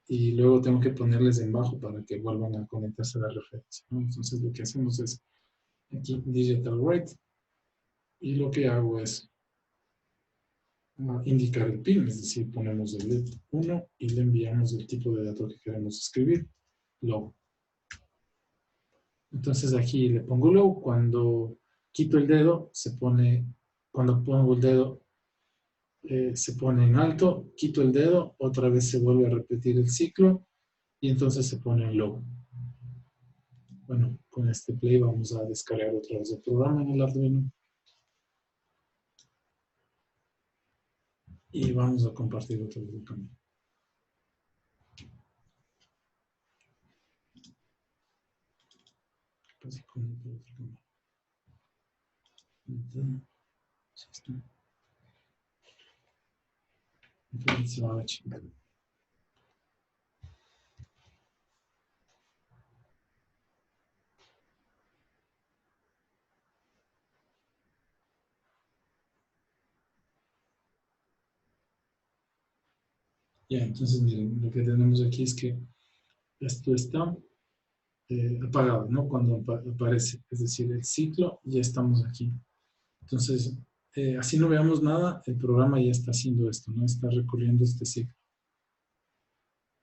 y luego tengo que ponerles en bajo para que vuelvan a conectarse a la referencia, ¿no? Entonces lo que hacemos es aquí digital write y lo que hago es indicar el pin, es decir, ponemos el LED 1 y le enviamos el tipo de dato que queremos escribir, low. Entonces aquí le pongo low, cuando quito el dedo, cuando pongo el dedo, se pone en alto, quito el dedo, otra vez se vuelve a repetir el ciclo y entonces se pone en low. Bueno, con este play vamos a descargar otra vez el programa en el Arduino y vamos a compartir otra vez el camino. Casi con el otro camino. Entonces se va a chingar. Ya, entonces miren, lo que tenemos aquí es que esto está apagado, ¿no? Cuando aparece, es decir, el ciclo, ya estamos aquí. Entonces, así no veamos nada, el programa ya está haciendo esto, ¿no? Está recorriendo este ciclo.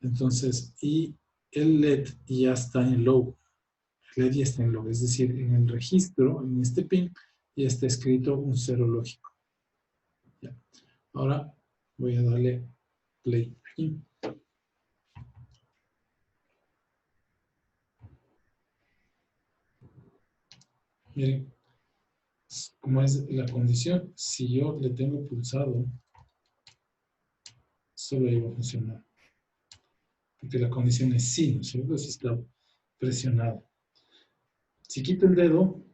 Entonces, y el LED ya está en low. El LED ya está en low, es decir, en el registro, en este pin, ya está escrito un cero lógico. Ya. Ahora voy a darle play aquí. Miren, como es la condición, si yo le tengo pulsado, solo ahí va a funcionar. Porque la condición es sí, ¿no es cierto? Si está presionado. Si quito el dedo,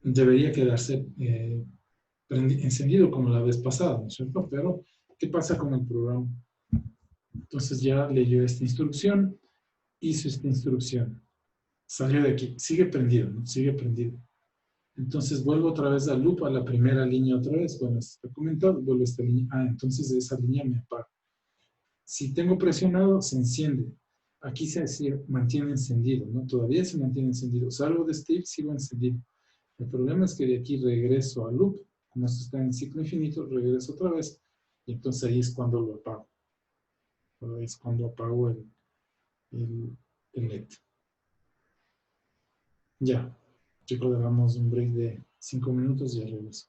debería quedarse encendido como la vez pasada, ¿no es cierto? Pero, ¿qué pasa con el programa? Entonces ya leyó esta instrucción, hizo esta instrucción, salió de aquí, sigue prendido, ¿no? Sigue prendido. Entonces vuelvo otra vez al loop, a la primera línea otra vez. Bueno, está comentado, vuelvo a esta línea. Ah, entonces esa línea me apaga. Si tengo presionado, se enciende. Aquí se mantiene encendido, ¿no? Todavía se mantiene encendido. Salgo de Steve, sigo encendido. El problema es que de aquí regreso al loop. Como esto está en ciclo infinito, regreso otra vez. Y entonces ahí es cuando lo apago. Es cuando apago el LED. Ya. Chicos, le damos un break de 5 minutos y ya regreso.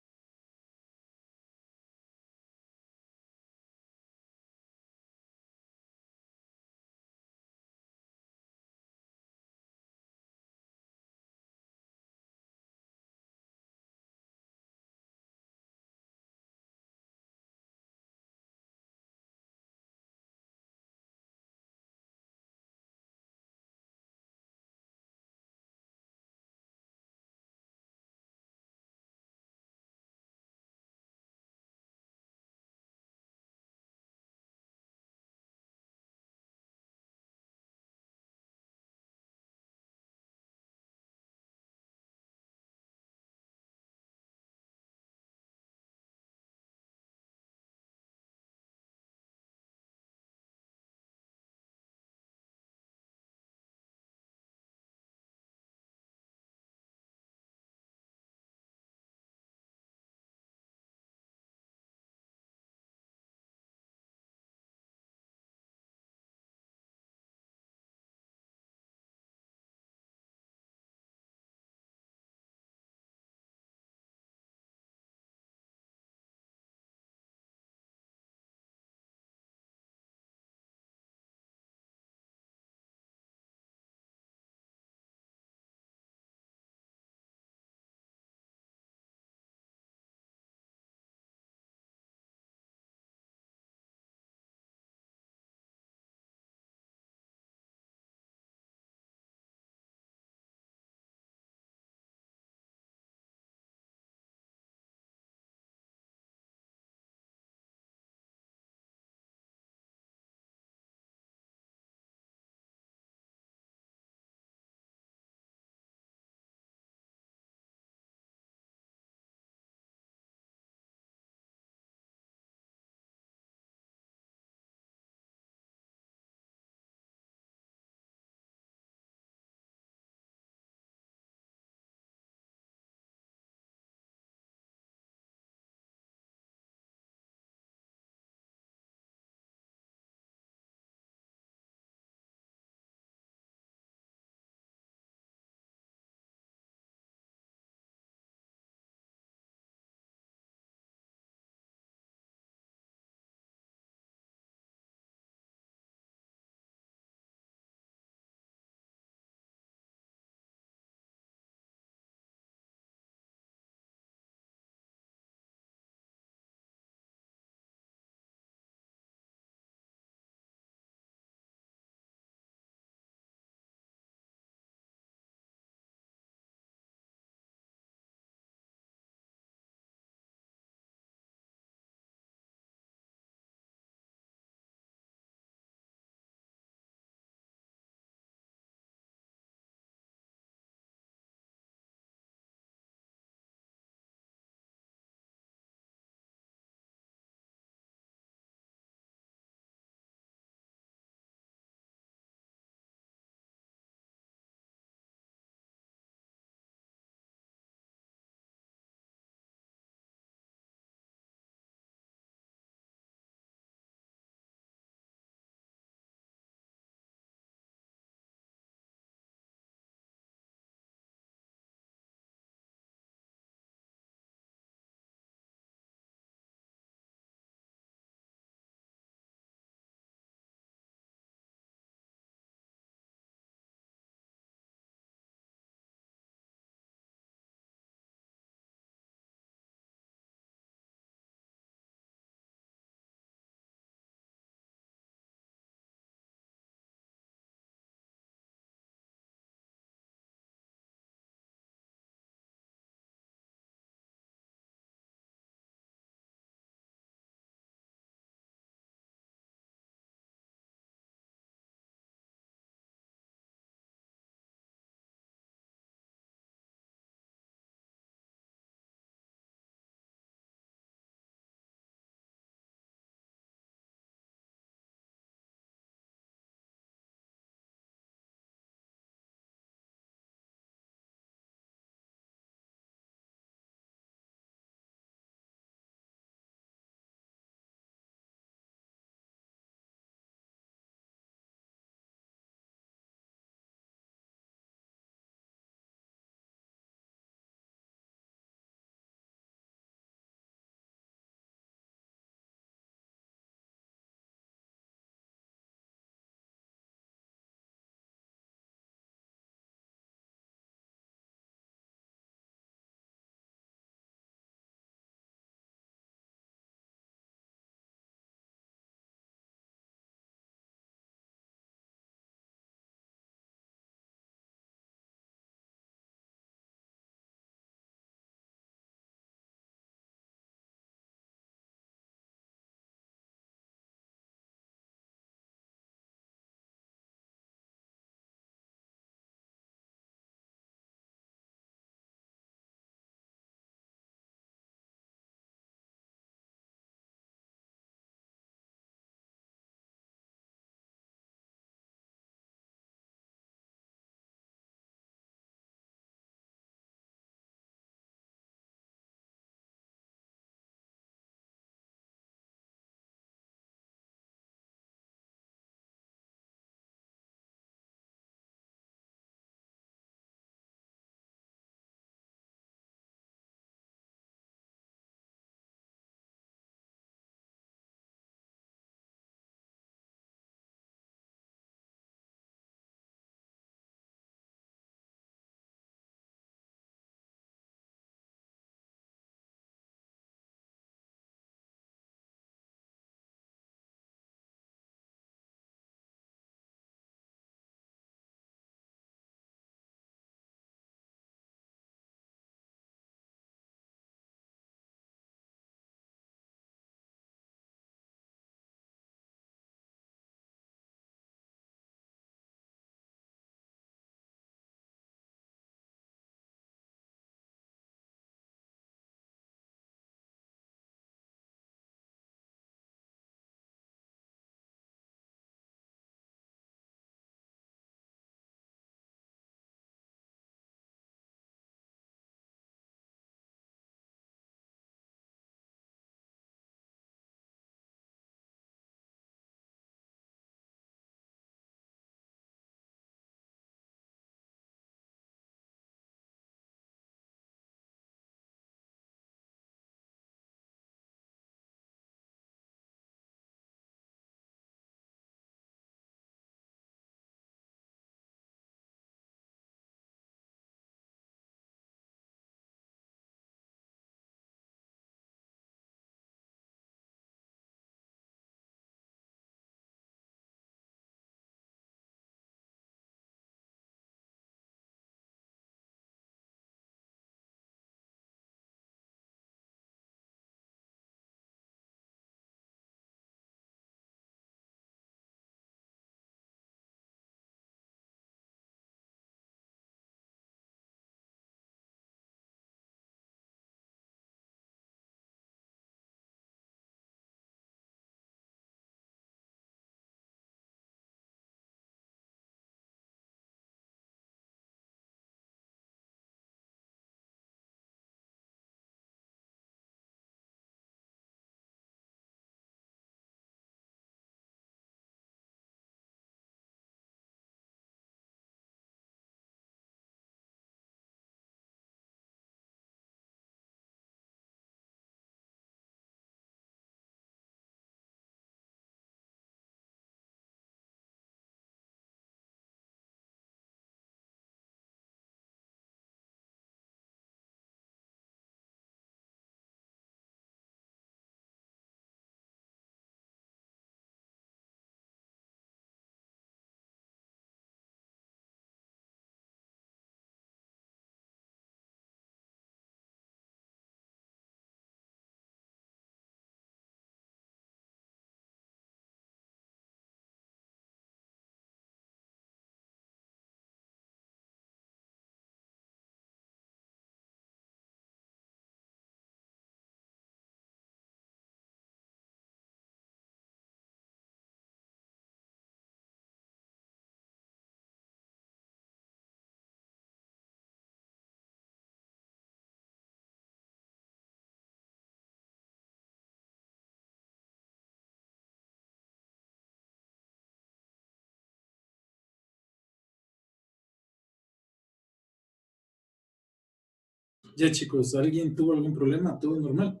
Ya, chicos, ¿alguien tuvo algún problema? ¿Todo normal?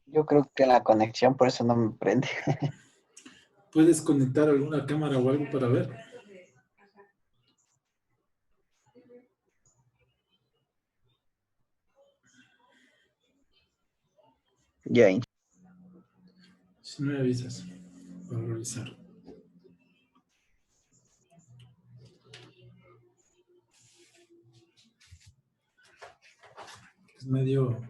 Yo creo que la conexión por eso no me prende. ¿Puedes conectar alguna cámara o algo para ver? Ya, Si no me avisas para revisar. Es medio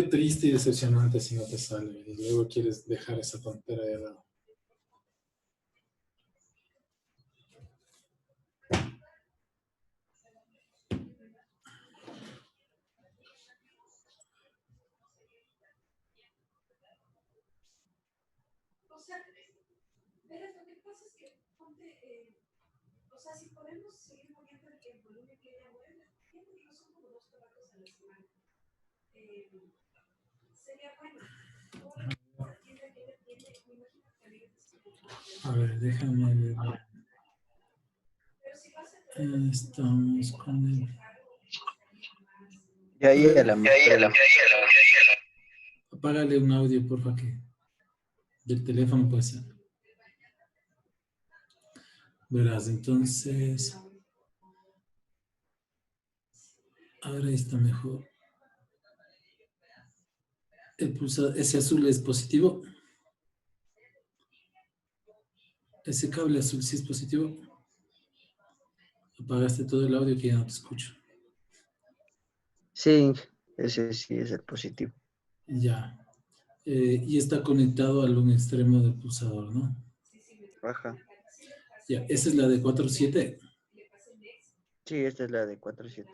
triste y decepcionante si no te sale y luego quieres dejar esa tontera de lado. O sea, verás, lo que pasa es que ponte, o sea, si podemos seguir moviendo el volumen que ella mueve, tiene razón como 2 trabajos a la semana. Sería bueno. La tienda que ella tiene, me imagino que había A ver, déjame ver. pero si vas a Estamos con el... ya, ya la mostré. Apágale un audio, porfa, que del teléfono puede ser. Verás, entonces... Ahora está mejor. El pulsador, ese azul es positivo. Ese cable azul sí es positivo. Apagaste todo el audio que ya no te escucho. Sí, ese sí es el positivo. Ya. Y está conectado al un extremo del pulsador, ¿no? Ajá. Ya, esa es la de 4.7. Sí, esta es la de 4.7.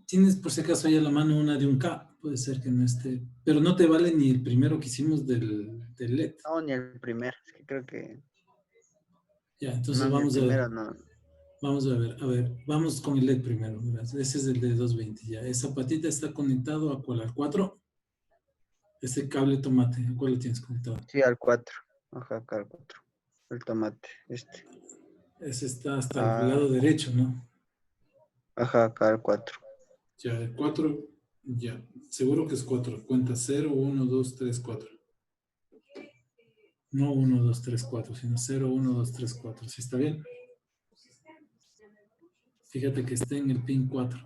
Tienes por si acaso ahí a la mano una de un K. Puede ser que no esté. Pero no te vale ni el primero que hicimos del LED. No, ni el primero. Es que creo que... Ya, entonces No, ni el vamos a ver. primero, no. Vamos a ver. A ver, vamos con el LED primero. ¿Verdad? Ese es el de 220. Ya, esa patita está conectado a cuál, al 4. Ese cable tomate, ¿a cuál lo tienes conectado? Sí, al 4. Ajá, acá al 4. El tomate, este. Ese está hasta el Ah, lado derecho, ¿no? ajá, acá al 4. Ya, el 4, ya. Seguro que es 4. Cuenta 0, 1, 2, 3, 4. No 1, 2, 3, 4, sino 0, 1, 2, 3, 4. ¿Sí está bien? Fíjate que esté en el pin 4.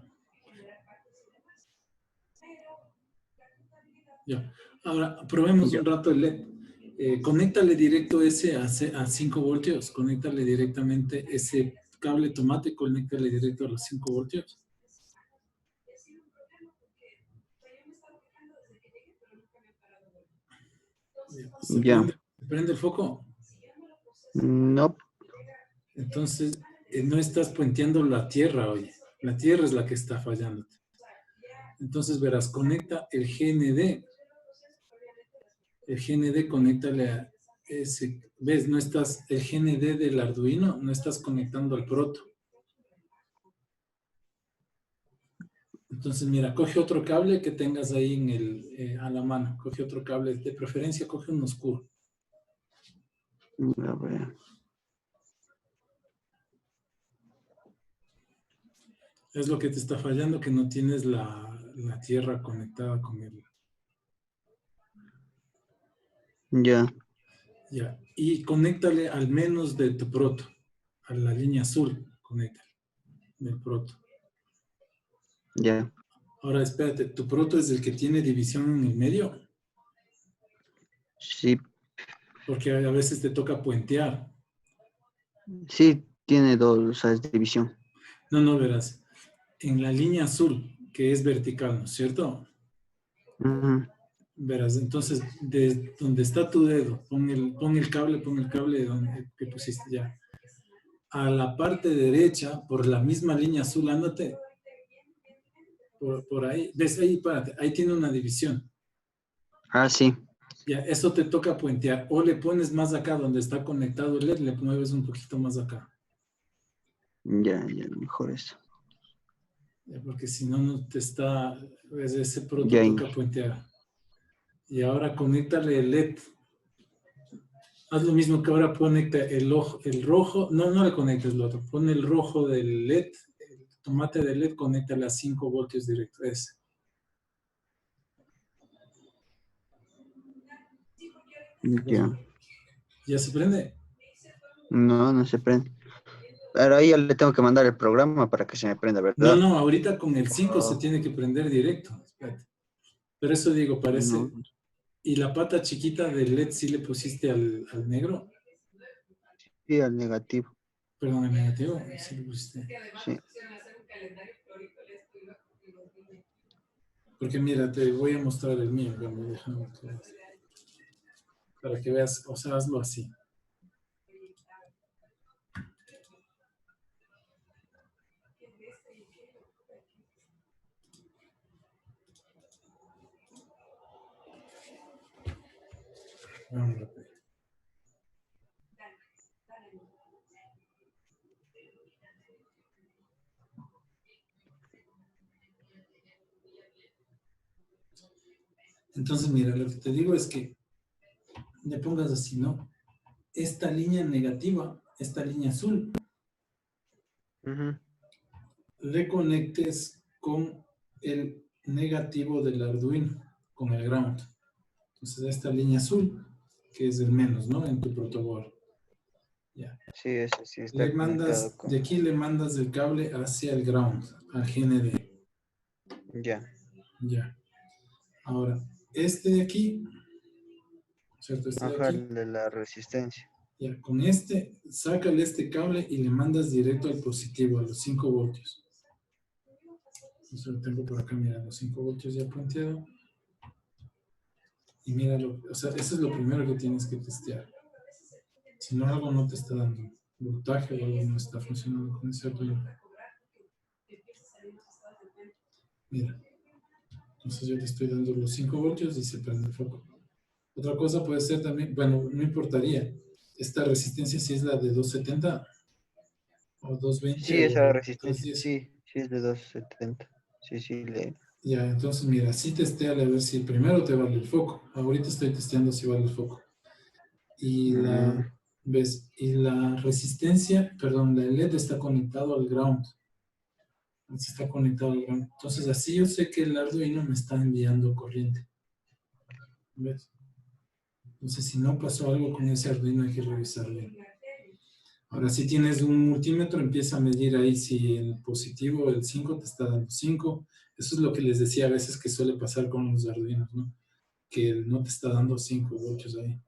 Ya. Ahora, probemos un rato el LED. Conéctale directo ese a 5 voltios. Conéctale directamente ese cable tomate, conéctale directo a los 5 voltios. ¿Se Ya. prende el foco? No. Entonces, no estás puenteando la tierra, oye. La tierra es la que está fallando. Entonces, verás, conecta el GND. El GND, conéctale a ese. ¿Ves? No estás, el GND del Arduino, no estás conectando al proto. Entonces, mira, coge otro cable que tengas ahí a la mano. Coge otro cable. De preferencia, coge un oscuro. A ver. Es lo que te está fallando, que no tienes la tierra conectada con él. Ya. Ya. Y conéctale al menos de tu proto. A la línea azul, conéctale. Del proto. Ya. Ahora, espérate. ¿Tu proto es el que tiene división en el medio? Sí. Porque a veces te toca puentear. Sí, tiene dos, o sea, es división. No, verás. En la línea azul, que es vertical, ¿no es cierto? Ujú. Verás, entonces, de donde está tu dedo, pon el cable que pusiste ya. A la parte derecha, por la misma línea azul, ándate. Por ahí. ¿Ves ahí? Párate. Ahí tiene una división. Ah, sí. Ya, eso te toca puentear. O le pones más acá donde está conectado el LED, le mueves un poquito más acá. Ya, mejor eso. Ya, porque si no, no te está. Ese proto Ya, toca puentear. Y ahora conéctale el LED Haz lo mismo que ahora conecta el rojo, no le conectes el otro, pon el rojo del LED, el tomate del LED, conecta a 5 voltios directo. Ese. Ya. ¿Ya se prende? No, no se prende. Pero ahí ya le tengo que mandar el programa para que se me prenda, No, ¿verdad? no, ahorita con el 5 se Oh, tiene que prender directo. Espérate. Pero eso digo, no. parece. ¿Y la pata chiquita del LED sí le pusiste al negro? Sí, al negativo. Perdón, al negativo. Sí le pusiste. Sí. Porque mira, te voy a mostrar el mío. Déjame para que veas, o sea, hazlo así. Vamos rápido. Entonces, mira, lo que te digo es que le pongas así, ¿no? Esta línea negativa, esta línea azul, Ujú. le conectes con el negativo del Arduino, con el ground. Entonces, esta línea azul, que es el menos, ¿no? En tu protoboard. Ya. Sí, ese sí Le está conectado mandas, con... de aquí le mandas el cable hacia el ground, al GND. Ya. Ya. Ahora, este de aquí, ¿cierto? Este de Ajá, aquí, el de la resistencia. ya, con este, sácale este cable y le mandas directo al positivo, a los 5 voltios. Eso lo tengo por acá, mira, los 5 voltios ya planteado. Y míralo, o sea, eso es lo primero que tienes que testear. Si no, algo no te está dando voltaje o algo no está funcionando con ese Arduino. Mira, entonces yo le estoy dando los 5 voltios y se prende el foco. Otra cosa puede ser también, bueno, no importaría. Esta resistencia si es la de 270 o 220 Sí, esa o resistencia, 310. sí, sí es de 270. Sí, sí, le... Ya, entonces mira, sí testéale a ver si primero te vale el foco. Ahorita estoy testeando si vale el foco. Y Mm, ¿ves? Y la resistencia, perdón, la LED está conectado al ground. Está conectado al ground. Entonces así yo sé que el Arduino me está enviando corriente. ¿Ves? Entonces si no pasó algo con ese Arduino hay que revisar bien. Ahora si tienes un multímetro empieza a medir ahí si el positivo, el 5 te está dando 5. Eso es lo que les decía a veces que suele pasar con los Arduinos, ¿no? Que no te está dando 5 voltios ahí.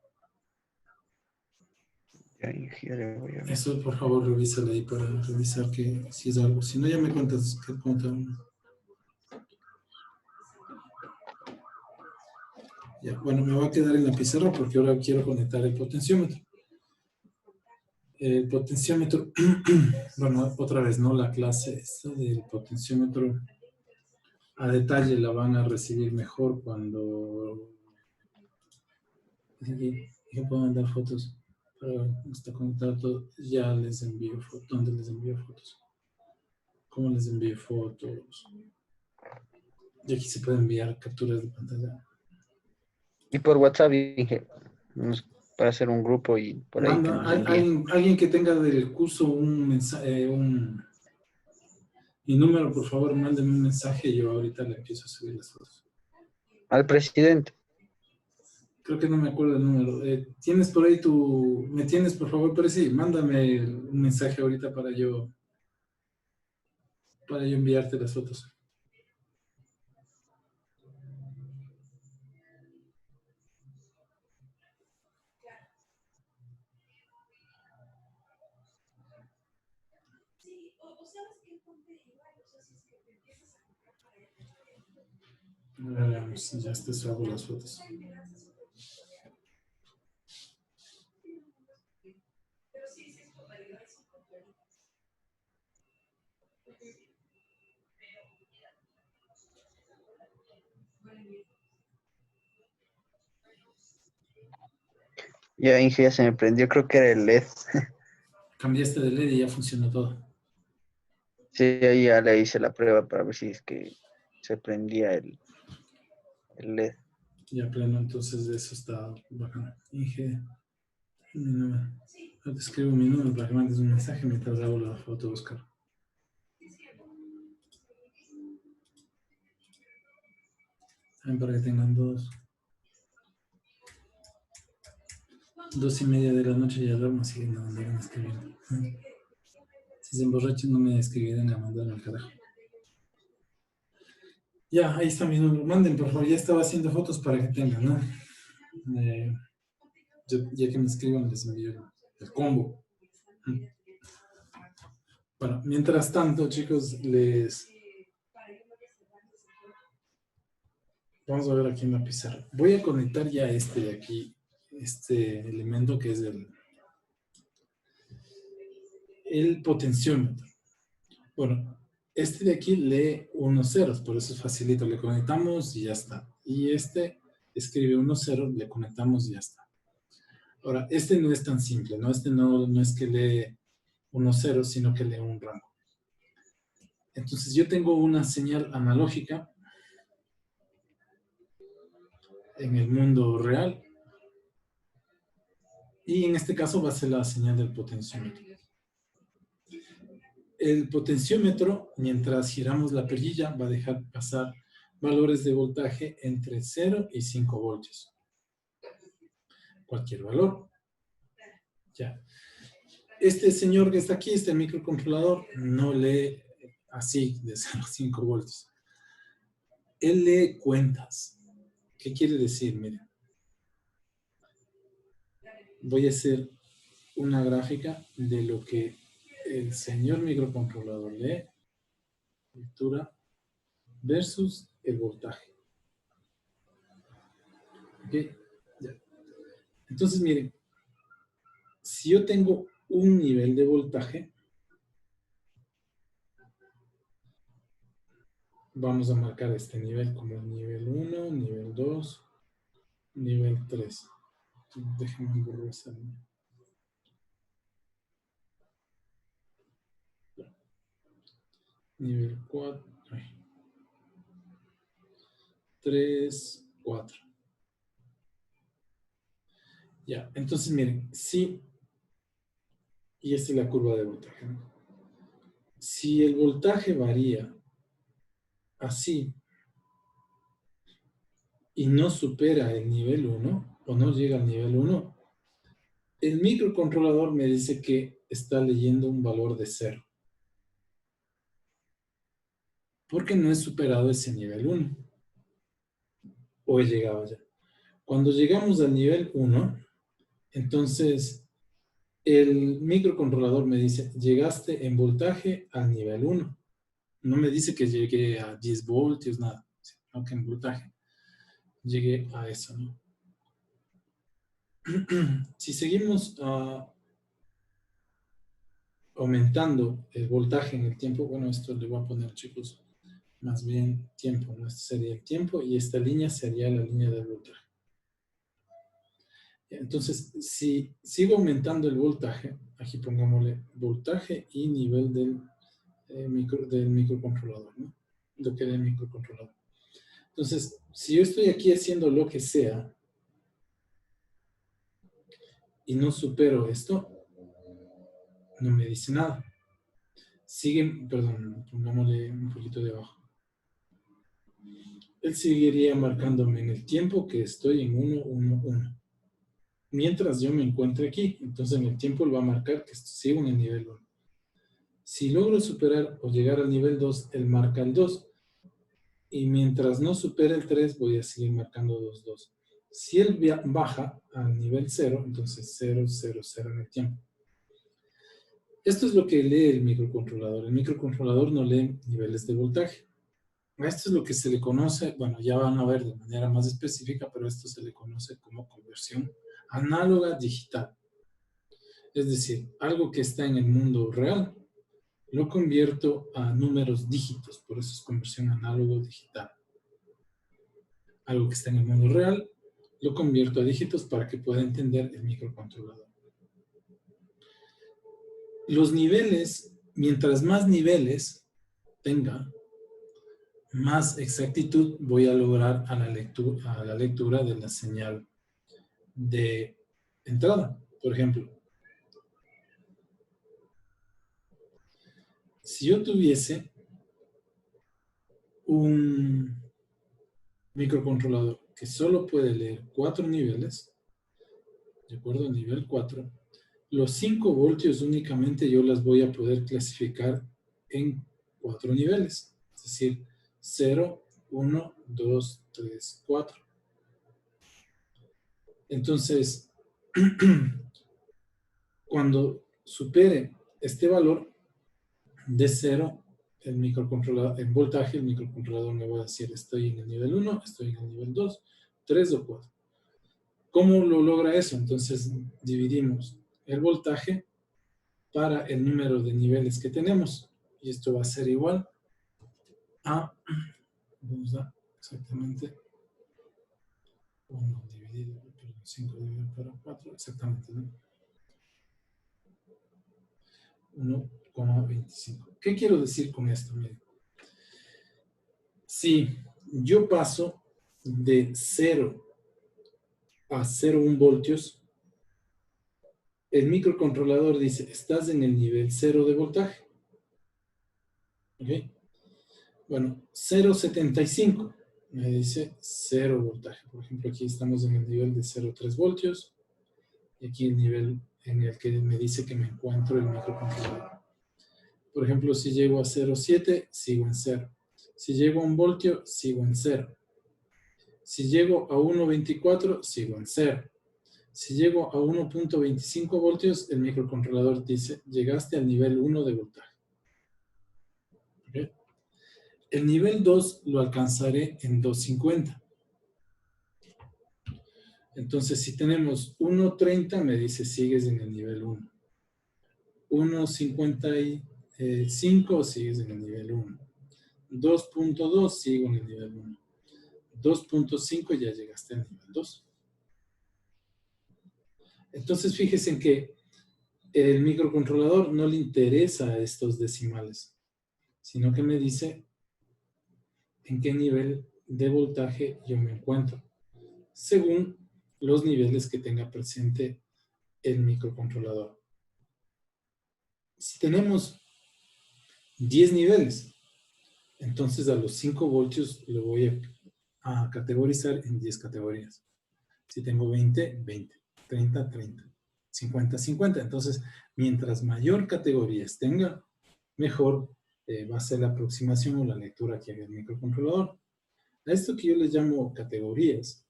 ya le voy a ver. Eso, por favor, revísalo ahí para revisar que si es algo. Si no, ya me cuentas qué cuenta. Ya, bueno, me voy a quedar en la pizarra porque ahora quiero conectar el potenciómetro. El potenciómetro, bueno, otra vez, ¿no? La clase esta del potenciómetro a detalle la van a recibir mejor cuando... Aquí, ya puedo mandar fotos. Pero está conectado todo. Ya les envío fotos. ¿Dónde les envío fotos? ¿Cómo les envío fotos? Y aquí se pueden enviar capturas de pantalla. Y por WhatsApp dije, para hacer un grupo y por ahí que Manda, nos envíen. alguien que tenga del curso un mensaje, mi número, por favor, mándenme un mensaje y yo ahorita le empiezo a subir las fotos. Al presidente. Creo que no me acuerdo el número. ¿Tienes por ahí me tienes, por favor? Pero sí, mándame un mensaje ahorita para yo enviarte las fotos. Sí, o sabes que ponte igual, o sea, si es que te empiezas a comprar para allá. Veamos, ya te hago las fotos. Pero sí, sí es por validar, sí, por validar. Ya, Inge, ya se me prendió, creo que era el LED. Cambiaste de LED y ya funcionó todo. Sí, ahí ya le hice la prueba para ver si es que se prendía el LED. Ya pleno, entonces eso está bacán. Inge. Mi número. Yo te escribo mi número para que mandes un mensaje mientras hago la foto, Oscar. También para que tengan 2:30 de la noche ya duermo, así que no andan escribiendo. Si se emborrachan, no me escribirán a mandarme al carajo. Ya, ahí está mi número. Manden, por favor. Ya estaba haciendo fotos para que tengan, ¿no? Ya que me escriban, les envío el combo. Bueno, mientras tanto, chicos, vamos a ver aquí en la pizarra. Voy a conectar ya este de aquí, este elemento que es el potenciómetro. Bueno, este de aquí lee unos ceros, por eso es facilito. Le conectamos y ya está. Y este escribe unos ceros, le conectamos y ya está. Ahora, este no es tan simple, ¿no? Este no es que lee unos ceros, sino que lee un rango. Entonces, yo tengo una señal analógica en el mundo real. Y en este caso va a ser la señal del potenciómetro. El potenciómetro, mientras giramos la perilla, va a dejar pasar valores de voltaje entre 0 y 5 voltios. Cualquier valor. Ya. Este señor que está aquí, este microcontrolador, no lee así de 0 a 5 voltios. Él lee cuentas. ¿Qué quiere decir? Miren. Voy a hacer una gráfica de lo que el señor microcontrolador lee, lectura, versus el voltaje. ¿Ok? Ya. Entonces, miren, si yo tengo un nivel de voltaje, vamos a marcar este nivel como nivel 1, nivel 2, nivel 3. Déjenme borrar esa línea. Nivel 4. 3, 4. Ya, entonces miren, sí, y esta es la curva de voltaje, ¿no? Si el voltaje varía así y no supera el nivel 1 o no llega al nivel 1, el microcontrolador me dice que está leyendo un valor de 0. Porque no he superado ese nivel 1. O he llegado ya. Cuando llegamos al nivel 1, entonces el microcontrolador me dice, llegaste en voltaje al nivel 1. No me dice que llegué a 10 voltios, nada. Sino que en voltaje llegué a eso, ¿no? Si seguimos aumentando el voltaje en el tiempo, bueno, esto le voy a poner, chicos, más bien tiempo, ¿no? Este sería el tiempo y esta línea sería la línea del voltaje. Entonces, si sigo aumentando el voltaje, aquí pongámosle voltaje y nivel del microcontrolador, ¿no? Lo que da el microcontrolador. Entonces, si yo estoy aquí haciendo lo que sea y no supero esto, no me dice nada. Sigue, perdón, pongámosle un poquito de abajo. Él seguiría marcándome en el tiempo que estoy en 1, 1, 1. Mientras yo me encuentre aquí, entonces en el tiempo él va a marcar que sigo en el nivel 1. Si logro superar o llegar al nivel 2, él marca el 2. Y mientras no supere el 3, voy a seguir marcando 2, 2. Si él baja al nivel 0, entonces 0, 0, 0 en el tiempo. Esto es lo que lee el microcontrolador. El microcontrolador no lee niveles de voltaje. Esto es lo que se le conoce, bueno, ya van a ver de manera más específica, pero esto se le conoce como conversión análoga digital. Es decir, algo que está en el mundo real, lo convierto a números dígitos, por eso es conversión análogo digital. Algo que está en el mundo real, lo convierto a dígitos para que pueda entender el microcontrolador. Los niveles, mientras más niveles tenga, más exactitud voy a lograr a la lectura de la señal de entrada. Por ejemplo, si yo tuviese un microcontrolador que solo puede leer 4 niveles, ¿de acuerdo? Nivel 4, los 5 voltios únicamente yo las voy a poder clasificar en 4 niveles. Es decir, 0, 1, 2, 3, 4. Entonces, cuando supere este valor de 0, el microcontrolador, en voltaje, el microcontrolador me va a decir, estoy en el nivel 1, estoy en el nivel 2, 3 o 4. ¿Cómo lo logra eso? Entonces, dividimos el voltaje para el número de niveles que tenemos. Y esto va a ser igual a, vamos a exactamente, 1 dividido, perdón, 5 dividido por 4, exactamente, ¿no? 1,25. ¿Qué quiero decir con esto? Miren. Si yo paso de 0 a 0,1 voltios, el microcontrolador dice, estás en el nivel 0 de voltaje. ¿Ok? Bueno, 0,75 me dice 0 voltaje. Por ejemplo, aquí estamos en el nivel de 0,3 voltios. Y aquí el nivel en el que me dice que me encuentro el microcontrolador. Por ejemplo, si llego a 0,7, sigo en 0. Si llego a 1 voltio, sigo en 0. Si llego a 1,24, sigo en 0. Si llego a 1,25 voltios, el microcontrolador dice, llegaste al nivel 1 de voltaje. ¿Okay? El nivel 2 lo alcanzaré en 250. Entonces, si tenemos 1,30, me dice, sigues en el nivel 1. 1,55, sigues en el nivel 1. 2,2, sigo en el nivel 1. 2,5, ya llegaste al nivel 2. Entonces, fíjense en que el microcontrolador no le interesa estos decimales, sino que me dice en qué nivel de voltaje yo me encuentro, según los niveles que tenga presente el microcontrolador. Si tenemos 10 niveles, entonces a los 5 voltios lo voy a categorizar en 10 categorías. Si tengo 20, 20, 30, 30, 50, 50. Entonces, mientras mayor categorías tenga, mejor va a ser la aproximación o la lectura que haga el microcontrolador. A esto que yo les llamo categorías,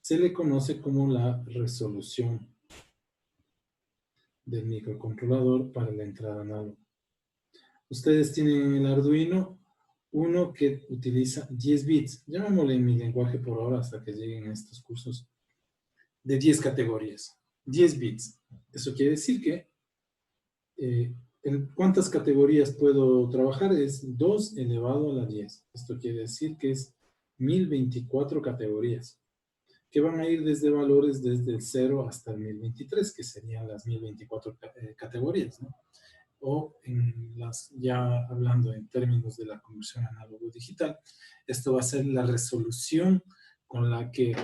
se le conoce como la resolución del microcontrolador para la entrada análoga. Ustedes tienen el Arduino, uno que utiliza 10 bits. Llamémosle en mi lenguaje por ahora hasta que lleguen a estos cursos, de 10 categorías. 10 bits. Eso quiere decir que ¿en cuántas categorías puedo trabajar? Es 2 elevado a la 10. Esto quiere decir que es 1024 categorías, que van a ir desde valores desde el 0 hasta el 1023, que serían las 1024 categorías, ¿no? O ya hablando en términos de la conversión análogo-digital, esto va a ser la resolución con la que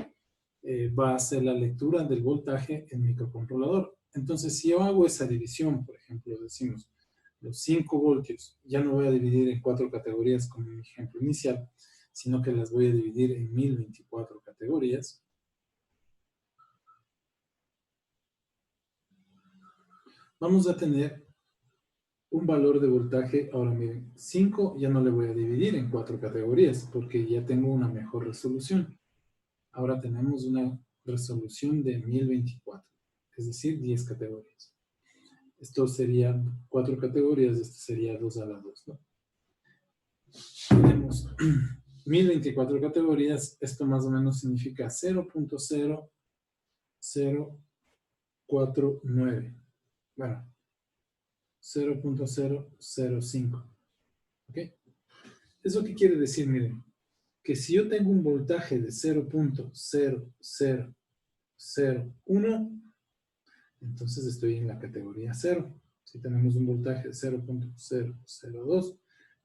va a hacer la lectura del voltaje en microcontrolador. Entonces, si yo hago esa división, por ejemplo, decimos los 5 voltios, ya no voy a dividir en 4 categorías como en mi ejemplo inicial, sino que las voy a dividir en 1024 categorías. Vamos a tener un valor de voltaje, ahora miren, 5 ya no le voy a dividir en 4 categorías porque ya tengo una mejor resolución. Ahora tenemos una resolución de 1024, es decir, 10 categorías. Esto sería 4 categorías, esto sería 2 a la 2, ¿no? Tenemos 1024 categorías, esto más o menos significa 0.0049. Bueno, 0.005. ¿Ok? ¿Eso qué quiere decir? Miren, que si yo tengo un voltaje de 0.0001, entonces estoy en la categoría 0. Si tenemos un voltaje de 0.002,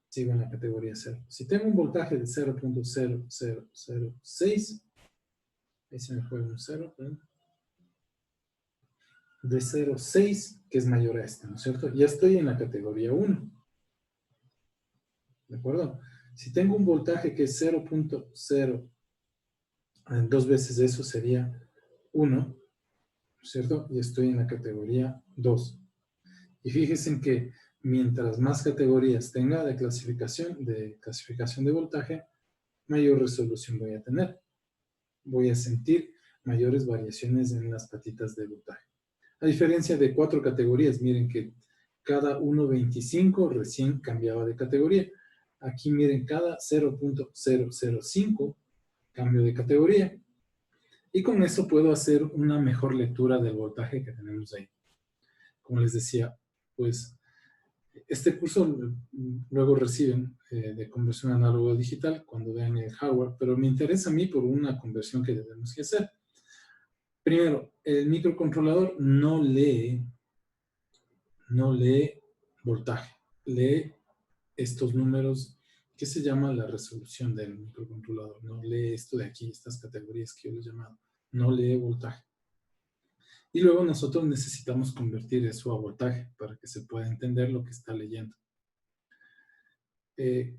sigo en la categoría 0. Si tengo un voltaje de 0.0006, ahí se me fue un 0, ¿verdad? de 0,6, que es mayor a este, ¿no es cierto? Ya estoy en la categoría 1. ¿De acuerdo? Si tengo un voltaje que es 0.0, dos veces eso sería 1, ¿no es cierto? Y estoy en la categoría 2. Y fíjense que mientras más categorías tenga de clasificación de voltaje, mayor resolución voy a tener. Voy a sentir mayores variaciones en las patitas de voltaje. A diferencia de 4 categorías, miren que cada 1.25 recién cambiaba de categoría. Aquí miren, cada 0.005 cambio de categoría. Y con eso puedo hacer una mejor lectura del voltaje que tenemos ahí. Como les decía, pues este curso luego reciben de conversión análogo a digital cuando vean el hardware, pero me interesa a mí por una conversión que debemos que hacer. Primero, el microcontrolador no lee voltaje, lee estos números que se llama la resolución del microcontrolador, no lee esto de aquí, estas categorías que yo les he llamado, no lee voltaje. Y luego nosotros necesitamos convertir eso a voltaje para que se pueda entender lo que está leyendo.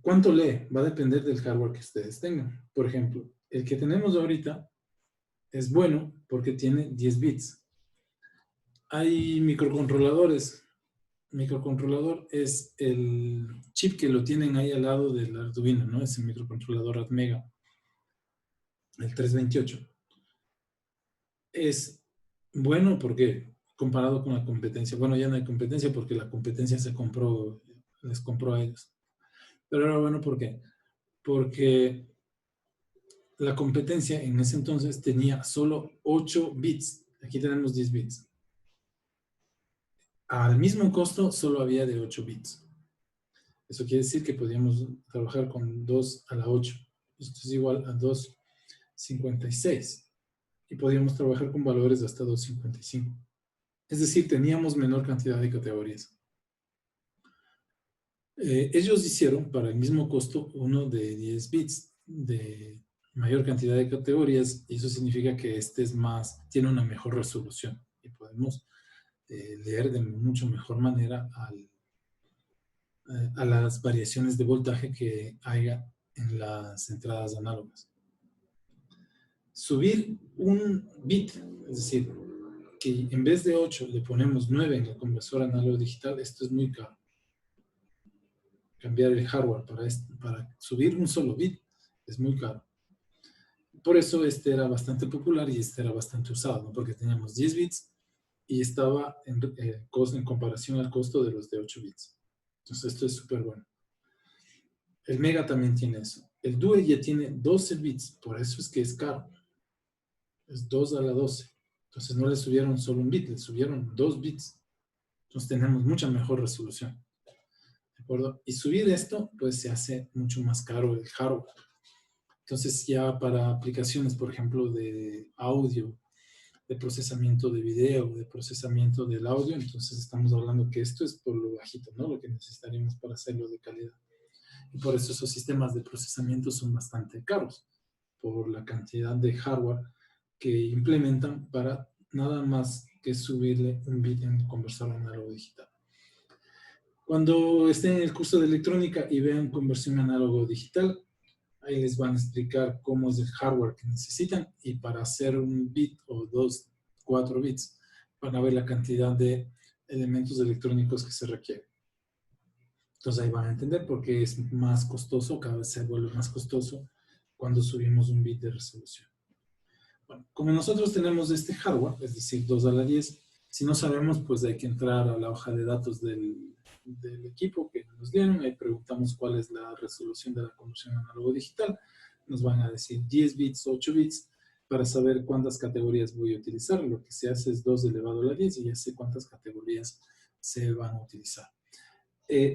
¿Cuánto lee? Va a depender del hardware que ustedes tengan. Por ejemplo, el que tenemos ahorita es bueno porque tiene 10 bits. Hay microcontroladores. Microcontrolador es el chip que lo tienen ahí al lado del Arduino, ¿no? Es el microcontrolador Atmega, el 328. Es bueno porque comparado con la competencia, bueno, ya no hay competencia porque la competencia les compró a ellos. Pero era bueno ¿por qué? Porque la competencia en ese entonces tenía solo 8 bits. Aquí tenemos 10 bits. Al mismo costo solo había de 8 bits. Eso quiere decir que podíamos trabajar con 2 a la 8. Esto es igual a 2,56. Y podíamos trabajar con valores de hasta 2,55. Es decir, teníamos menor cantidad de categorías. Ellos hicieron para el mismo costo uno de 10 bits de mayor cantidad de categorías, y eso significa que este es tiene una mejor resolución y podemos leer de mucho mejor manera a las variaciones de voltaje que haya en las entradas análogas. Subir un bit, es decir, que en vez de 8 le ponemos 9 en el conversor análogo digital, esto es muy caro. Cambiar el hardware para subir un solo bit es muy caro. Por eso este era bastante popular y este era bastante usado, ¿no? Porque teníamos 10 bits y estaba en comparación al costo de los de 8 bits. Entonces esto es súper bueno. El Mega también tiene eso. El Due ya tiene 12 bits, por eso es que es caro. Es 2 a la 12. Entonces no le subieron solo un bit, le subieron 2 bits. Entonces tenemos mucha mejor resolución. ¿De acuerdo? Y subir esto, pues se hace mucho más caro el hardware. Entonces ya para aplicaciones, por ejemplo, de audio, de procesamiento de video, de procesamiento del audio, entonces estamos hablando que esto es por lo bajito, ¿no? Lo que necesitaríamos para hacerlo de calidad. Y por eso esos sistemas de procesamiento son bastante caros, por la cantidad de hardware que implementan para nada más que subirle un bit en un conversor análogo digital. Cuando estén en el curso de electrónica y vean conversión análogo digital, ahí les van a explicar cómo es el hardware que necesitan, y para hacer un bit o 2, 4 bits van a ver la cantidad de elementos electrónicos que se requieren. Entonces ahí van a entender por qué es más costoso, cada vez se vuelve más costoso cuando subimos un bit de resolución. Bueno, como nosotros tenemos este hardware, es decir, 2 a la 10, si no sabemos, pues hay que entrar a la hoja de datos del equipo que nos dieron, ahí preguntamos cuál es la resolución de la conversión análogo digital, nos van a decir 10 bits, 8 bits, para saber cuántas categorías voy a utilizar. Lo que se hace es 2 elevado a la 10 y ya sé cuántas categorías se van a utilizar.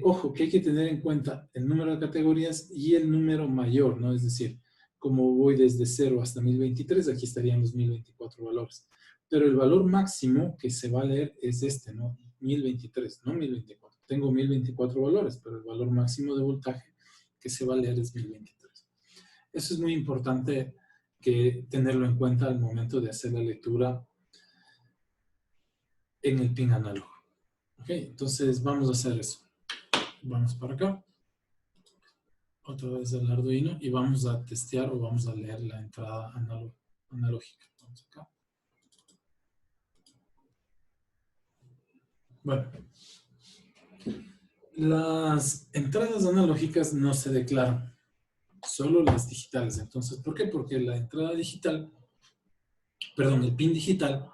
Ojo, que hay que tener en cuenta el número de categorías y el número mayor, ¿no? Es decir, como voy desde 0 hasta 1023, aquí estarían los 1024 valores. Pero el valor máximo que se va a leer es este, ¿no? 1023, no 1024. Tengo 1024 valores, pero el valor máximo de voltaje que se va a leer es 1023. Eso es muy importante que tenerlo en cuenta al momento de hacer la lectura en el pin análogo. Ok, entonces vamos a hacer eso. Vamos para acá. Otra vez el Arduino y vamos a testear o vamos a leer la entrada analógica. Vamos acá. Bueno, las entradas analógicas no se declaran, solo las digitales. Entonces, ¿por qué? Porque la entrada digital, perdón, el pin digital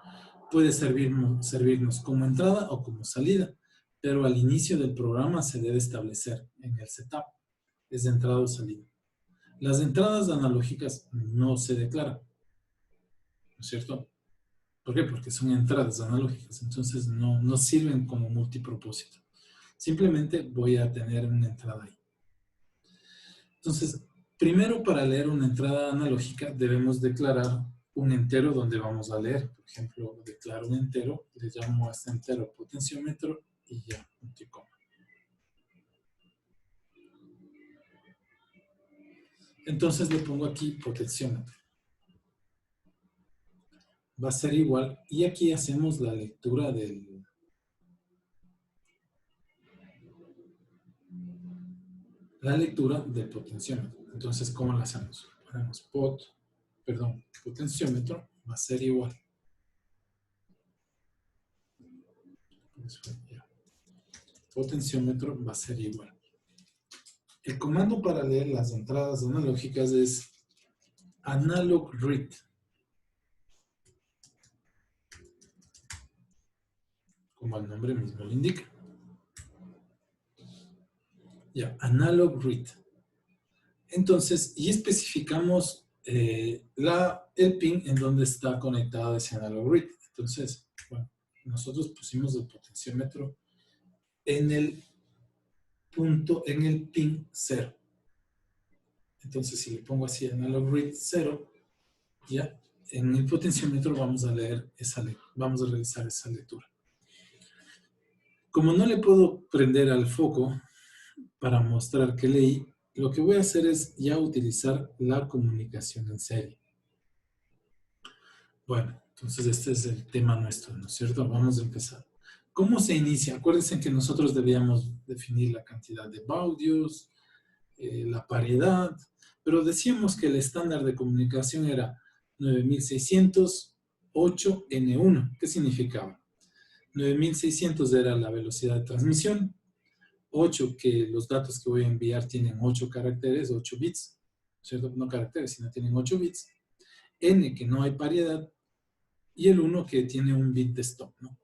puede servirnos como entrada o como salida, pero al inicio del programa se debe establecer en el setup, es de entrada o salida. Las entradas analógicas no se declaran, ¿no es cierto? ¿Por qué? Porque son entradas analógicas, entonces no sirven como multipropósito. Simplemente voy a tener una entrada ahí. Entonces, primero para leer una entrada analógica debemos declarar un entero donde vamos a leer. Por ejemplo, declaro un entero, le llamo a este entero potenciómetro y ya, punto y coma. Entonces le pongo aquí potenciómetro. Va a ser igual, y aquí hacemos la lectura del... potenciómetro. Entonces, ¿cómo la hacemos? Ponemos potenciómetro va a ser igual. Potenciómetro va a ser igual. El comando para leer las entradas analógicas es analog read. Como el nombre mismo lo indica. Ya, analog read. Entonces, y especificamos el pin en donde está conectado ese analog read. Entonces, bueno, nosotros pusimos el potenciómetro en el pin 0. Entonces, si le pongo así analog read 0, ya, en el potenciómetro vamos a leer vamos a realizar esa lectura. Como no le puedo prender al foco para mostrar que leí, lo que voy a hacer es ya utilizar la comunicación en serie. Bueno, entonces este es el tema nuestro, ¿no es cierto? Vamos a empezar. ¿Cómo se inicia? Acuérdense que nosotros debíamos definir la cantidad de baudios, la paridad, pero decíamos que el estándar de comunicación era 9608N1. ¿Qué significaba? 9600 era la velocidad de transmisión, 8 que los datos que voy a enviar tienen 8 caracteres, 8 bits, ¿cierto? No caracteres, sino tienen 8 bits, N que no hay paridad, y el 1 que tiene un bit de stop, ¿no?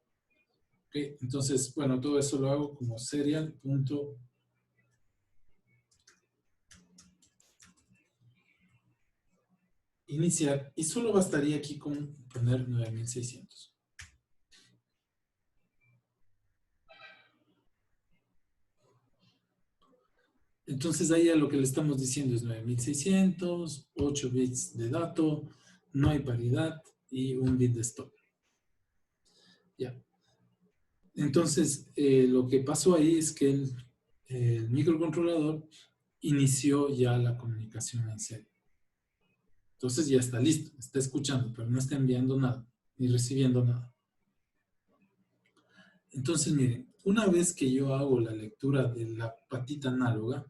¿Okay? Entonces, bueno, todo eso lo hago como serial.iniciar, y solo bastaría aquí con poner 9600. Entonces ahí a lo que le estamos diciendo es 9600, 8 bits de dato, no hay paridad y un bit de stop. Ya. Entonces lo que pasó ahí es que el microcontrolador inició ya la comunicación en serie. Entonces ya está listo, está escuchando, pero no está enviando nada, ni recibiendo nada. Entonces miren, una vez que yo hago la lectura de la patita análoga,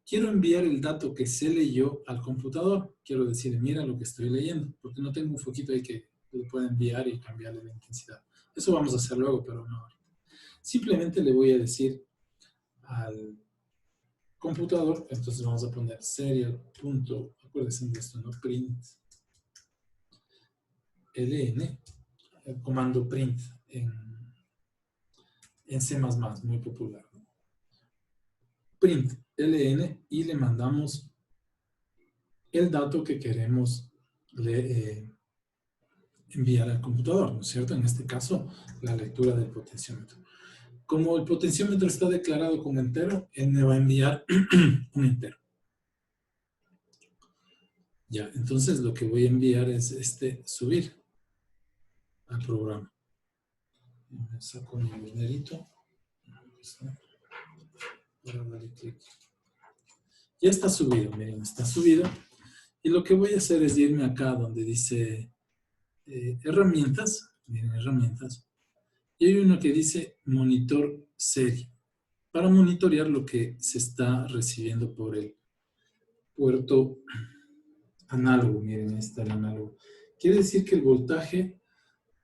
quiero enviar el dato que se leyó al computador. Quiero decir, mira lo que estoy leyendo, porque no tengo un foquito ahí que le pueda enviar y cambiarle la intensidad. Eso vamos a hacer luego, pero no ahorita. Simplemente le voy a decir al computador, entonces vamos a poner serial. Acuérdense de esto, ¿no? Print ln, el comando print en C++, muy popular, ¿no? Print ln y le mandamos el dato que queremos enviar al computador, ¿no es cierto? En este caso, la lectura del potenciómetro. Como el potenciómetro está declarado como entero, él me va a enviar un entero. Ya, entonces lo que voy a enviar es subir al programa. Me saco mi dinerito. Para darle clic. Ya está subido, miren, está subido. Y lo que voy a hacer es irme acá donde dice herramientas. Miren, herramientas. Y hay uno que dice monitor serie, para monitorear lo que se está recibiendo por el puerto análogo. Miren, ahí está el análogo. Quiere decir que el voltaje,